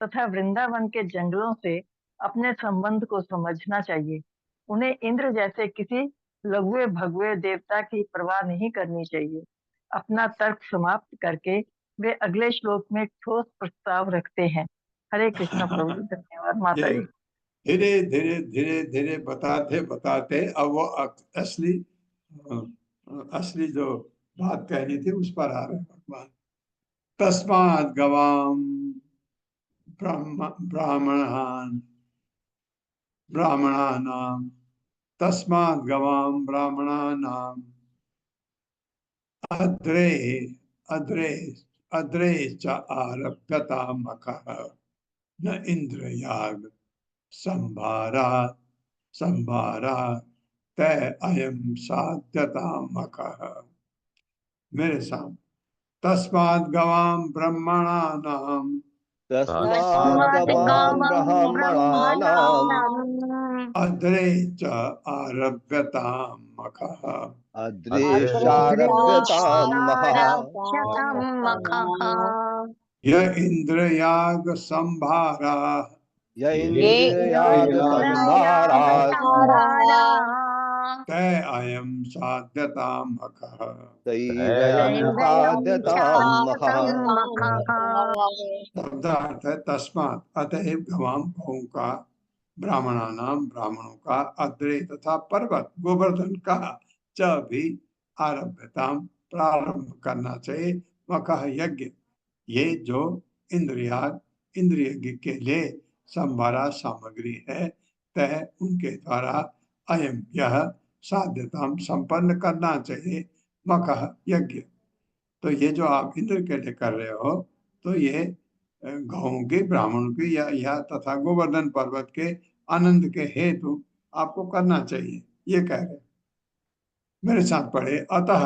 तथा वृंदावन के जंगलों से अपने संबंध को समझना चाहिए। उन्हें इंद्र जैसे किसी लघुए भगवे देवता की परवाह नहीं करनी चाहिए। अपना तर्क समाप्त करके वे अगले श्लोक में ठोस प्रस्ताव रखते हैं। हरे कृष्ण प्रभु जी, धन्यवाद माता जी। धीरे धीरे धीरे धीरे बताते बताते अब वो असली जो बात कहनी थी उस पर आ रहे भगवान। तस्मात् गवाम ब्राह्मणानां तस्मात् गवाम ब्राह्मणानां अद्रे अद्रे अद्रे च आरभ्यता मखः न इंद्रयाग संभारा संभारा तय अयम साध्यता मखः। मेरे साथ तस्मात् गवाम ब्रह्मणानां अद्रे च आरभ्यतां मखः य इंद्रयाग संभारा तय अयम साध्यता मखः। शब्दार्थ है तस्मात् अतएव गवाम गौं का, ब्राह्मणानाम ब्राह्मणों का, अद्रे तथा पर्वत गोवर्धन का च भी आरभ्यताम प्रारंभ करना चाहिए। मखः यज्ञ, ये जो इंद्रियाग इंद्रिय यज्ञ के लिए संभारा सामग्री है, तय उनके द्वारा अयम यह साध्यताम संपन्न करना चाहिए। मखः यज्ञ, तो ये जो आप इंद्र के लिए कर रहे हो तो ये गौं के ब्राह्मणों की या तथा गोवर्धन पर्वत के आनंद के हेतु आपको करना चाहिए, ये कह रहे। मेरे साथ पढ़े। अतः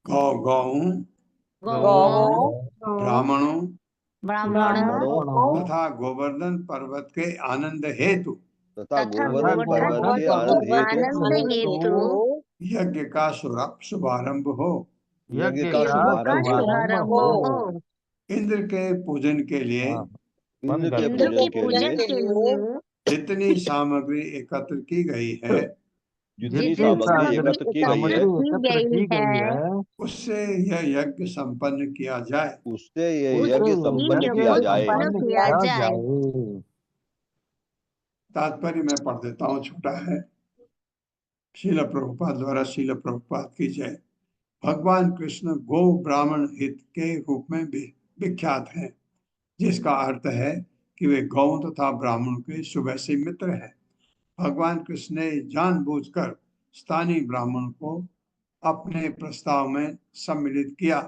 गौ गौं ब्राह्मणों तथा गोवर्धन पर्वत के आनंद हेतु यज्ञ का शुभारंभ हो। इंद्र के पूजन के लिए जितनी सामग्री एकत्र की गई है, उससे यह यज्ञ संपन्न किया जाए। तात्पर्य मैं पढ़ देता हूँ, छोटा है। शील प्रभुपाद द्वारा शील प्रभुपाद की जय। भगवान कृष्ण गो ब्राह्मण हित के रूप में विख्यात हैं, जिसका अर्थ है कि वे गौ तथा ब्राह्मण के शुभैषी मित्र हैं। भगवान कृष्ण ने जानबूझकर स्थानीय ब्राह्मण को अपने प्रस्ताव में सम्मिलित किया,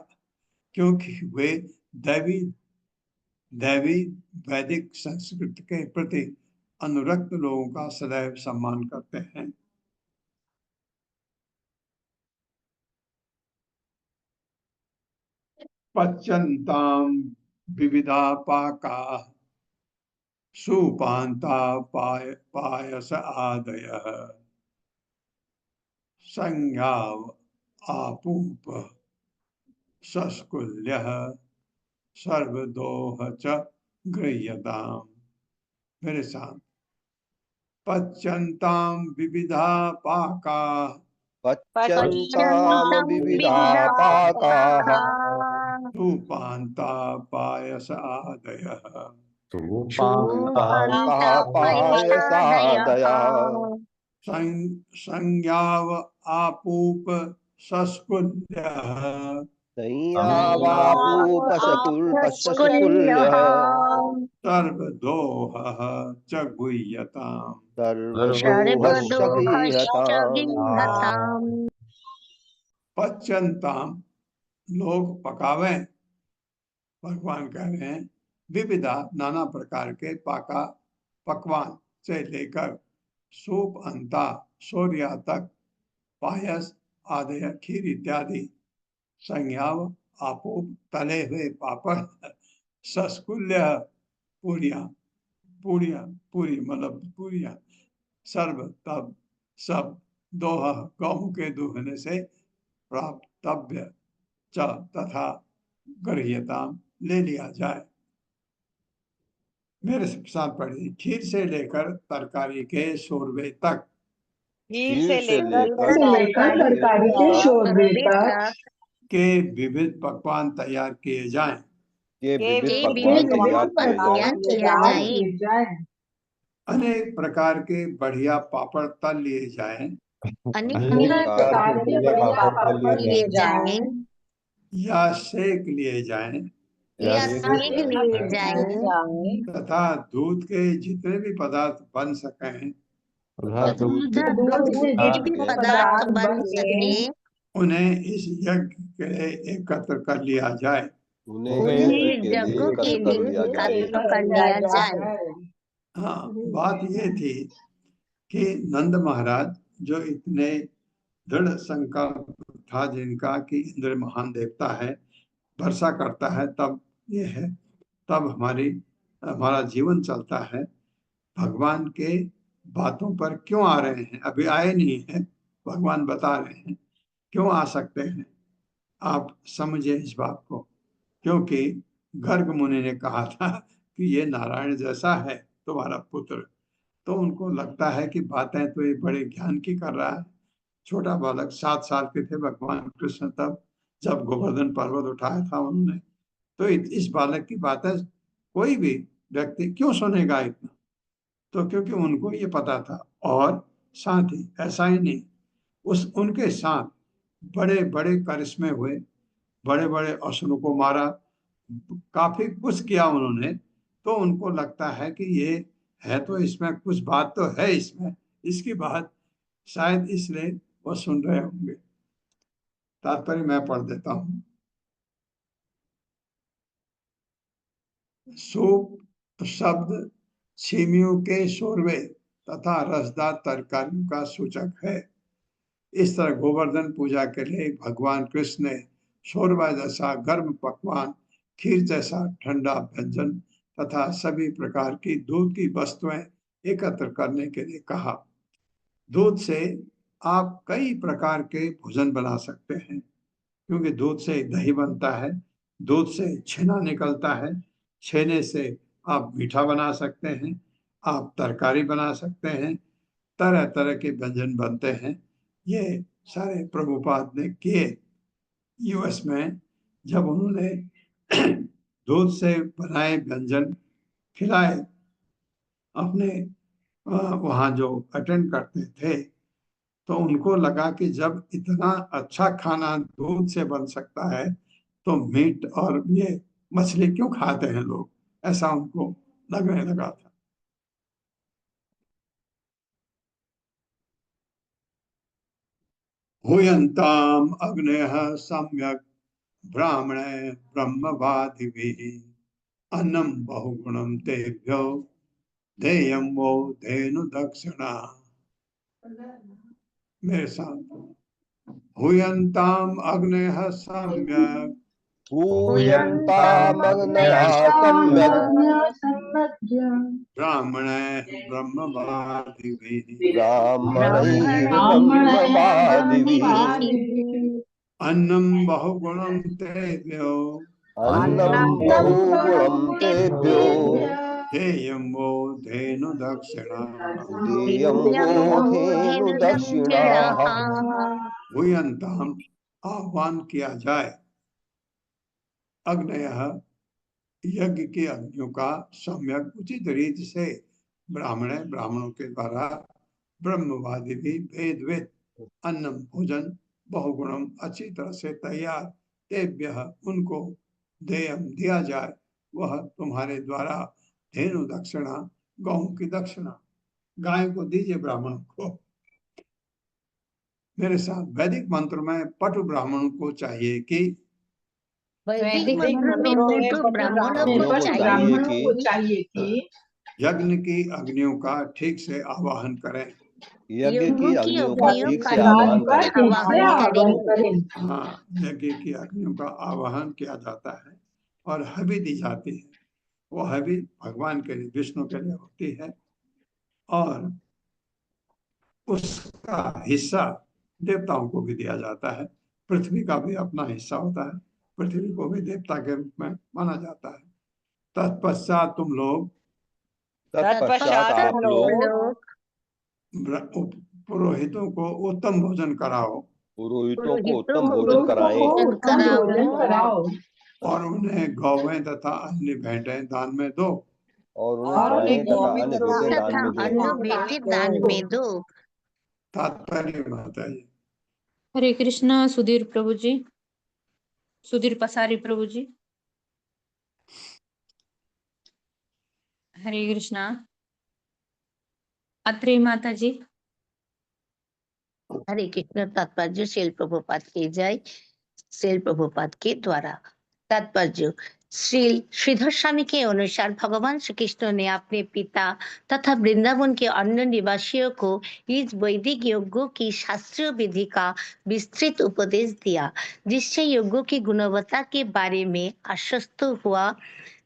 क्योंकि वे दैवी वैदिक संस्कृति के प्रति अनुरक्त लोगों का सदैव सम्मान करते हैं। पच्यन्तां विविधा पाका सुपान्ता पायस आदयः संज्ञाव आपूप सस्कुल्यः सर्वदोह च गृह्यताम्। मेरे साथ। पच्यन्तां विविधा पाका सुपान्ता पायस आदयः संज्ञाव आपूप सस्कुल्यः सर्वदोहः च गुह्यताम्। पच्यन्ताम् लोग पकावें। भगवान कह रहे हैं विविधा नाना प्रकार के पकवान से लेकर सूप अंता शौर्या तक पायस आदि खीर इत्यादि संज्ञाव आपोप तले हुए पापड़ सस्कुल्य पूरियां पूरी मतलब पूरियां सर्व तब सब दोहा गौ के दूहने से प्राप्तव्य च तथा गृह्यता ले लिया जाए। मेरे साथ पढ़िए। खीर से लेकर तरकारी के शोरबे तक। खीर से लेकर तरकारी के शोरबे तक के विविध पकवान तैयार किए जाएं। के विविध विविध पकवान तैयार किए जाएं। अनेक प्रकार के बढ़िया पापड़ तल लिए जाएं। अनेक प्रकार के बढ़िया पापड़ लिए जाएं या सेक लिए जाएं या सेक लिए जाएं तथा दूध के जितने भी पदार्थ बन सकें तथा दूध से जितने भी पदार्थ बन सके उन्हें इस यज्ञ के लिए एकत्र कर लिया जाए। उन्हें यज्ञ के लिए एकत्र कर लिया जाए। हाँ, बात ये थी कि नंद महाराज जो इतने दृढ़ संकल्प था जिनका कि इंद्र महान देवता है, वर्षा करता है, तब ये है, तब हमारा जीवन चलता है। भगवान के बातों पर क्यों आ रहे हैं? अभी आए नहीं है, भगवान बता रहे हैं क्यों आ सकते हैं। आप समझे इस बात को, क्योंकि गर्ग मुनि ने कहा था कि ये नारायण जैसा है तुम्हारा पुत्र, तो उनको लगता है कि बातें तो ये बड़े ज्ञान की कर रहा है। छोटा बालक 7 साल के थे भगवान कृष्ण तब, जब गोवर्धन पर्वत उठाया था उन्होंने, तो इस बालक की बातें कोई भी व्यक्ति क्यों सुनेगा इतना? तो क्योंकि उनको ये पता था। और साथ ही ऐसा ही नहीं, उनके साथ बड़े बड़े करिश्मे हुए, बड़े बड़े असुरों को मारा, काफी कुछ किया उन्होंने, तो उनको लगता है कि ये है तो इसमें कुछ बात तो है, इसमें इसकी बात शायद इसलिए वो सुन रहे होंगे। तात्पर्य मैं पढ़ देता हूँ। सूप शब्द छीमियों के शोरबे तथा रसदार तरकारियों का सूचक है। इस तरह गोवर्धन पूजा के लिए भगवान कृष्ण ने शोरबा जैसा गर्म पकवान, खीर जैसा ठंडा व्यंजन तथा सभी प्रकार की दूध की वस्तुएं एकत्र करने के लिए कहा। दूध से आप कई प्रकार के भोजन बना सकते हैं, क्योंकि दूध से दही बनता है, दूध से छेना निकलता है, छेने से आप मीठा बना सकते हैं, आप तरकारी बना सकते हैं, तरह तरह के व्यंजन बनते हैं। ये सारे प्रभुपाद ने किए। यूएस में जब उन्होंने दूध से बनाए व्यंजन खिलाए अपने वहाँ जो अटेंड करते थे, तो उनको लगा कि जब इतना अच्छा खाना दूध से बन सकता है तो मीट और ये मछली क्यों खाते हैं लोग, ऐसा उनको लगने लगा था। हुयन्ताम अग्नयः सम्यक् ब्राह्मणे ब्रह्मवादिभिः अन्नं बहुगुणं तेभ्यो देयं वो धेनु दक्षिणा। मेरे साथ। हुयन्ताम अग्नयः सम्यक् ब्राह्मणे ब्रह्मवादिभिः अन्नं बहुगुणं तेभ्यो हेयं वो धेनु दक्षिणा। हुयन्ताम आह्वान किया जाए, अग्नयः यज्ञ की अग्नियों का सम्यक उचित रीति से ब्राह्मणों के द्वारा ब्रह्मवादी भी भेदविद अन्नम भोजन बहुगुणम अच्छी तरह से तैयार तेभ्यः उनको देयम दिया जाए, वह तुम्हारे द्वारा धेनु दक्षिणा गौ की दक्षिणा, गाय को दीजिए ब्राह्मणों को। मेरे साथ वैदिक मंत्र में पटु ब्राह्मणों को चाहिए कि वैदिक मंत्रों में तो ब्राह्मणों को चाहिए कि यज्ञ की अग्नियों का ठीक से आवाहन करें। यज्ञ की अग्नियों का ठीक से आह्वान करें। हाँ, यज्ञ की अग्नियों का आवाहन किया जाता है और हवि दी जाती है। वो हवि भगवान के लिए, विष्णु के लिए होती है और उसका हिस्सा देवताओं को भी दिया जाता है। पृथ्वी का भी अपना हिस्सा होता है, पृथ्वी को भी देवता के रूप में माना जाता है। तत्पश्चात तुम लोग पुरोहितों को उत्तम भोजन कराओ। पुरोहितों को उत्तम भोजन कराओ और उन्हें गौवें तथा अन्य भेंटें दान में दो। और उन्हें गायें तथा अन्य भेंटें दान में दो। तात्पर्य बताइए। हरे कृष्णा सुधीर प्रभु जी, सुधीर पसारी प्रभु जी। हरे कृष्णा अत्रेय माता जी। हरे कृष्ण। तात्पर्य श्रील प्रभुपाद की जय। श्रील प्रभुपाद के द्वारा तात्पर्य श्रीधर स्वामी के अनुसार भगवान श्री कृष्ण ने अपने पिता तथा वृंदावन के अन्य निवासियों को इस वैदिक यज्ञों की शास्त्रीय विधि का विस्तृत उपदेश दिया, जिससे यज्ञों की गुणवत्ता के बारे में आश्वस्त हुआ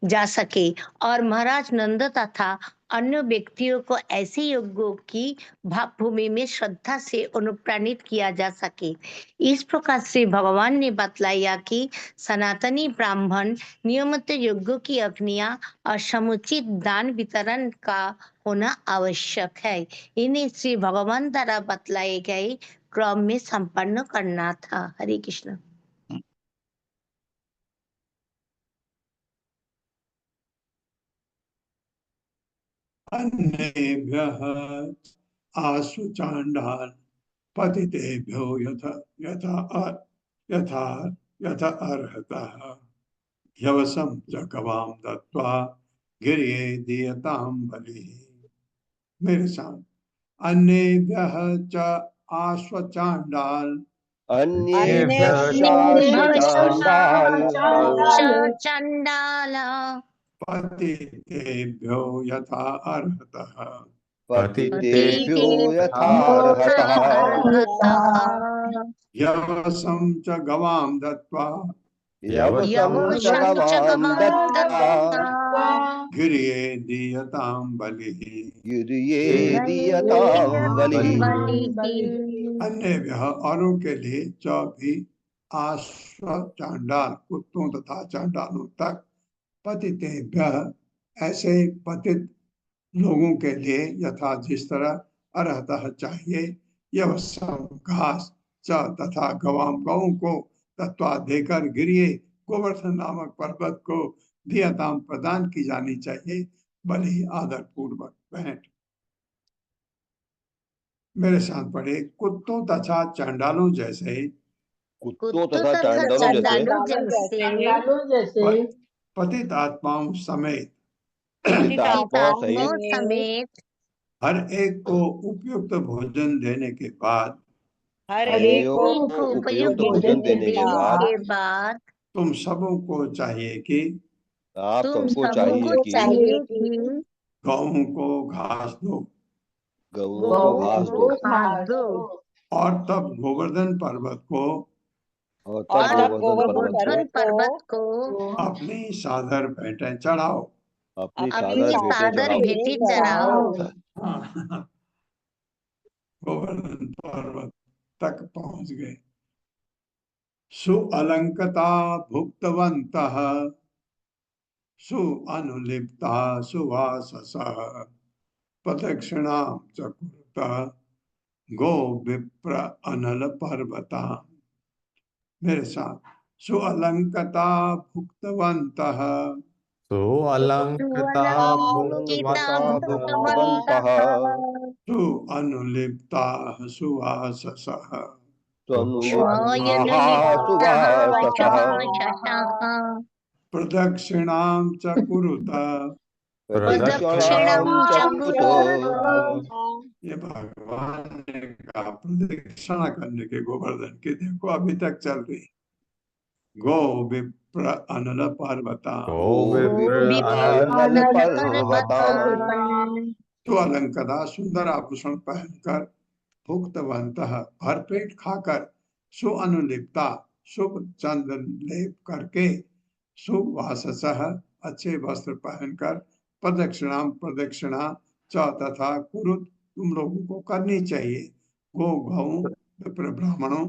जा सके और महाराज नंद तथा अन्य व्यक्तियों को ऐसे यज्ञों की भावभूमि में श्रद्धा से अनुप्राणित किया जा सके। इस प्रकार से भगवान ने बतलाया कि सनातनी ब्राह्मण नियमित यज्ञों की अग्नियां और समुचित दान वितरण का होना आवश्यक है। इन्हें श्री भगवान द्वारा बतलाए गए क्रम में संपन्न करना था। हरे कृष्ण। अन्येभ्यः आश्वचाण्डान् पतितेभ्यो यथा अर्हतः यवसं च गवां दत्त्वा गिर्ये दीयतां बलिः। मेरे साथ अन्येभ्यः च आश्वचाण्डान् चंडाल पतितेभ्यो यथा अर्हतः यवसं च गवां दत्त्वा गिर्ये दीयतां बलिः। अन्येभ्यः औरों के लिए जो भी आश्व चांडाल कुत्तों तथा चांडालों तक पतितेभ्यः ऐसे पतित लोगों के लिए यथा जिस तरह अर्हतः चाहिए यवसं घास च तथा गवाम गौं को तत्वा देकर गिरिये गोवर्धन नामक पर्वत को दियताम प्रदान की जानी चाहिए, बलि आदर पूर्वक भेंट। मेरे साथ पढ़े कुत्तों तथा चांडालों जैसे पतित आत्माओं समेत हर एक को उपयुक्त भोजन देने के बाद तुम सबों को चाहिए कि गौओं को घास दो और तब गोवर्धन पर्वत को अपनी सादर भेंटें चढ़ाओ। गोवर्धन पर्वत तक पहुंच गए। सुअलंकता भुक्तवन्तः सुअनुलिप्ता सुवाससः प्रदक्षिणां च कुरुतः गो विप्र अनल पर्वता। मेरे साथ सुअलंकता भुक्तवन्तः सुअनुलिप्ता सुवाससः प्रदक्षिणां च कुरुतः। ये भगवान ने कहा प्रदक्षिणा करने के गोवर्धन की, देखो अभी तक चल रही। गो विप्र अनल पर्वता तो अलंकदा सुंदर आभूषण पहनकर भुक्तवंतः भरपेट खाकर सुअनुलिप्ता शुभ चंदन लेप करके सुवाससः अच्छे वस्त्र पहनकर प्रदक्षिणा च तथा कुरुत तुम लोगों को करनी चाहिए। गो गौ विप्र ब्राह्मणों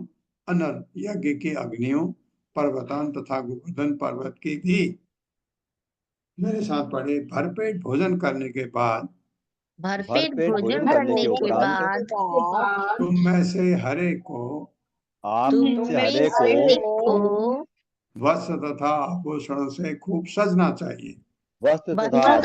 अनल यज्ञ की अग्नियों पर्वतान तथा गोवर्धन पर्वत की भी। मेरे साथ पढ़े। भरपेट भोजन करने के बाद भरपेट भोजन करने के बाद तुम में से हरे को वस्त्र तथा आभूषणों से खूब सजना चाहिए। सजना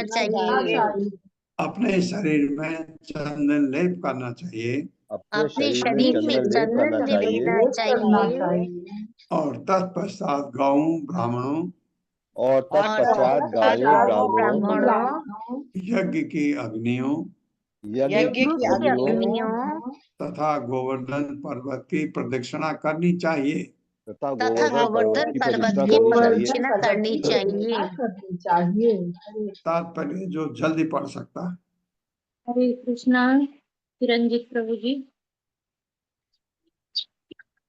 चाहिए। अपने शरीर में चंदन लेप करना चाहिए। अपने शरीर में चंदन लेपना चाहिए। और तत्पश्चात गौओं ब्राह्मणों यज्ञ की अग्नियों तथा गोवर्धन पर्वत की प्रदक्षिणा करनी चाहिए। तथा गोवर्धन पर्वत की प्रदक्षिणा करनी चाहिए। तात्पर्य जो जल्दी पढ़ सकता है। हरे कृष्णा चिरंजीत प्रभु जी।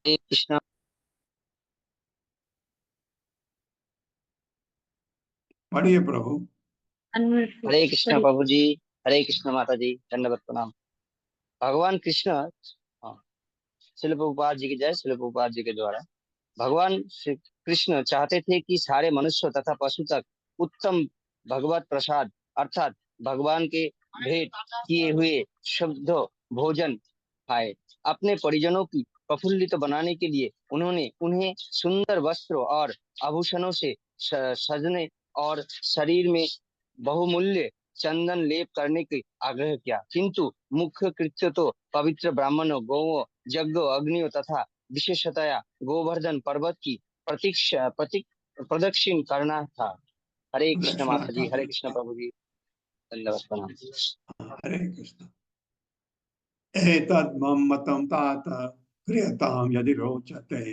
हरे कृष्णा। पढ़िए प्रभु। हरे कृष्णा प्रभु जी। हरे कृष्णा माता जी। दंडवत प्रणाम। भगवान कृष्ण, श्रील प्रभुपाद जी की जय। श्रील प्रभुपाद जी के द्वारा भगवान श्री कृष्ण चाहते थे कि सारे मनुष्य तथा पशु तक उत्तम भगवत प्रसाद अर्थात भगवान के भेंट किए हुए शुद्ध भोजन खाए। अपने परिजनों की प्रफुल्लित बनाने के लिए उन्होंने उन्हें सुंदर वस्त्रों और आभूषणों से सजने और शरीर में बहुमूल्य चंदन लेप करने की आग्रह किया, किंतु मुख्य कृत्य तो पवित्र ब्राह्मणों, गौओं, यज्ञों, अग्नियों तथा विशेषतया गोवर्धन पर्वत की प्रदक्षिण करना था। हरे कृष्ण माता जी। हरे कृष्ण प्रभु जी। धन्यवाद प्रणाम। हरे कृष्ण। एतद् मम मतं तात क्रियतां यदि रोचते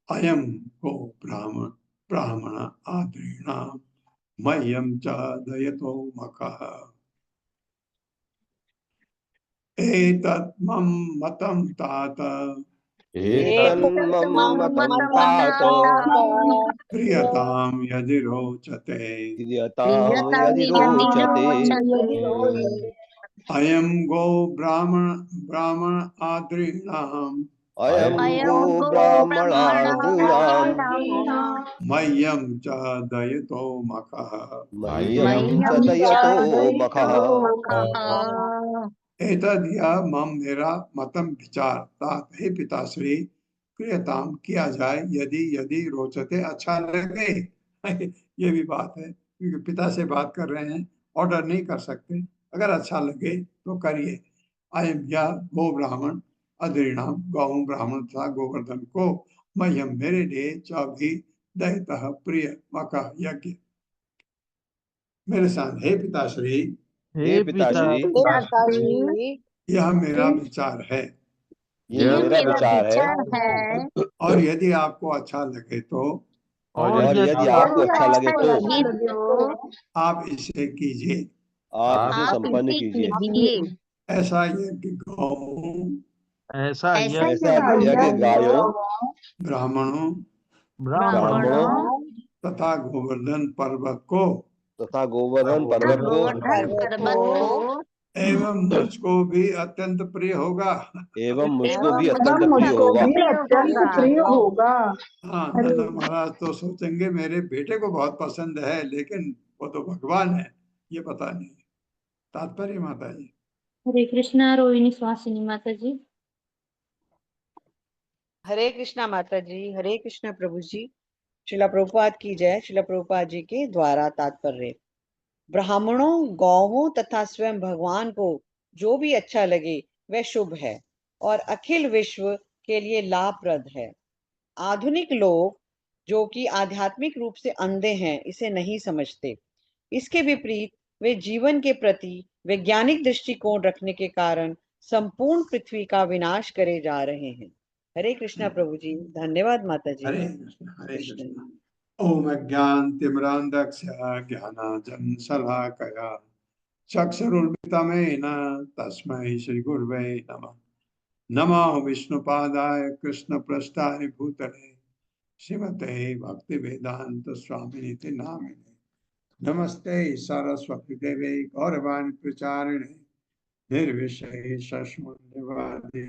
अयं को ब्राह्मण आदृणां मह्यं च दयतो मखः। एतद् मम मतं तात क्रियतां यदि रोचते अयं गो ब्राह्मण आदृणां मह्यं च दयतो मखः। एतद् यह मम मेरा मतम विचार तात हे पिताश्री क्रियताम किया जाए यदि रोचते अच्छा लगे। ये भी बात है क्योंकि पिता से बात कर रहे हैं, ऑर्डर नहीं कर सकते। अगर अच्छा लगे तो करिए। अयम यह गो ब्राह्मण अदृणाम गौ ब्राह्मण तथा गोवर्धन को मह्यम मेरे लिए च भी दयतः प्रिय मकः यज्ञ। मेरे साथ हे पिताश्री हे पिताश्री यह मेरा विचार है। यह मेरा विचार है। और यदि आपको अच्छा लगे तो और यदि आपको अच्छा लगे तो आप इसे कीजिए। आप इसे संपन्न कीजिए। ऐसा यज्ञ गौओं, ऐसा यज्ञ गायों, ब्राह्मणों तथा गोवर्धन पर्वत को एवं मुझको भी अत्यंत प्रिय होगा। हाँ, नंद महाराज तो सोचेंगे मेरे बेटे को बहुत पसंद है, लेकिन वो तो भगवान है, ये पता नहीं। तात्पर्य माता जी। हरे कृष्णा रोहिणी सुहासिनी माता जी। हरे कृष्णा माता जी। हरे कृष्णा प्रभु जी। श्रीला प्रभुपाद की जय। श्रीला प्रभुपाद जी के द्वारा तात्पर्य ब्राह्मणों, गौओं तथा स्वयं भगवान को जो भी अच्छा लगे वह शुभ है और अखिल विश्व के लिए लाभप्रद है। आधुनिक लोग जो कि आध्यात्मिक रूप से अंधे हैं इसे नहीं समझते। इसके विपरीत वे जीवन के प्रति वैज्ञानिक दृष्टिकोण रखने के कारण संपूर्ण पृथ्वी का विनाश करे जा रहे हैं। हरे कृष्णा प्रभु जी। धन्यवाद माता जी। हरे कृष्ण हरे कृष्ण। ओम अज्ञानतिमिरान्धस्य ज्ञानाञ्जनशलाकया चक्षुरुन्मिलितमेन तस्मै श्रीगुरवे नमः। नमो विष्णुपादाय कृष्णप्रेष्ठाय भूतले श्रीमते भक्तिवेदांत स्वामिनिति नामिने। नमस्ते सरस्वती देवे गौरवाणी प्रचारिणे निर्विशेष शून्यवादी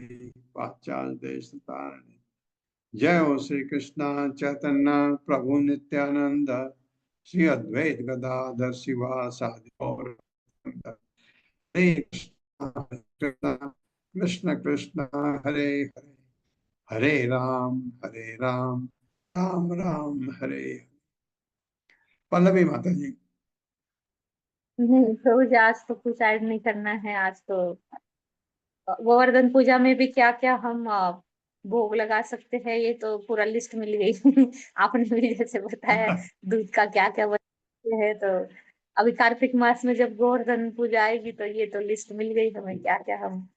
पाश्चात्य देशतारिणे। जय हो श्री कृष्ण चैतन्य प्रभु नित्यानंद श्री अद्वैत गदाधर शिवासादि गौर हरे कृष्ण कृष्ण कृष्ण हरे हरे हरे राम राम राम हरे। पल्लवी माता जी। नहीं प्रभु जी, आज तो कुछ ऐड नहीं करना है। आज तो गोवर्धन पूजा में भी क्या क्या हम भोग लगा सकते हैं, ये तो पूरा लिस्ट मिल गई। आपने भी जैसे बताया दूध का क्या क्या बनाते हैं, तो अभी कार्तिक मास में जब गोवर्धन पूजा आएगी तो ये तो लिस्ट मिल गई हमें, क्या क्या हम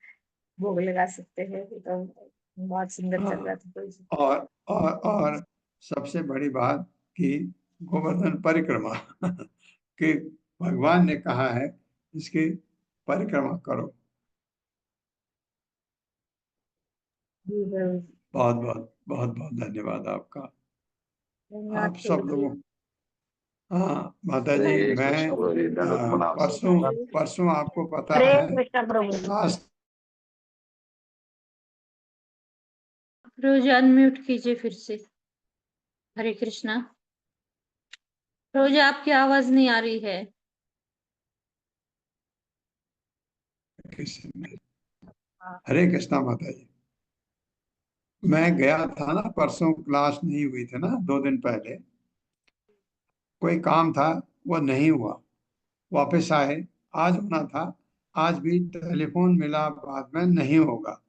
भोग लगा सकते हैं। ये तो बहुत सुंदर चल रहा था प्रभु जी। और सबसे बड़ी बात कि गोवर्धन परिक्रमा कि भगवान ने कहा है इसकी परिक्रमा करो। बहुत बहुत बहुत बहुत धन्यवाद आपका। आप सब लोगों। हाँ माता जी, मैं परसों आपको पता है लास्ट प्रभु जी अनम्यूट कीजिए फिर से। हरे कृष्णा प्रभु जी, आपकी आवाज नहीं आ रही है। हरे कृष्णा माता जी। मैं गया था ना, परसों क्लास नहीं हुई थी ना, 2 दिन पहले कोई काम था वो नहीं हुआ, वापस आए। आज होना था, आज भी टेलीफोन मिला, बाद में नहीं होगा।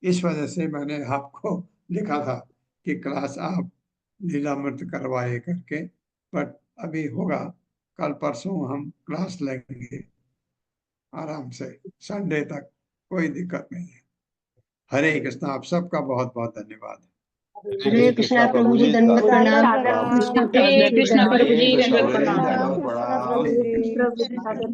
इस वजह से मैंने आपको लिखा था कि क्लास आप लीलामृत करवाए करके, बट अभी होगा। कल परसों हम क्लास लेंगे आराम से, संडे तक, कोई दिक्कत नहीं है। हरे कृष्णा। आप सबका बहुत बहुत धन्यवाद। हरे कृष्णा प्रभु जी, दंडवत प्रणाम। हरे कृष्णा प्रभु जी, दंडवत प्रणाम। दंडवत प्रणाम।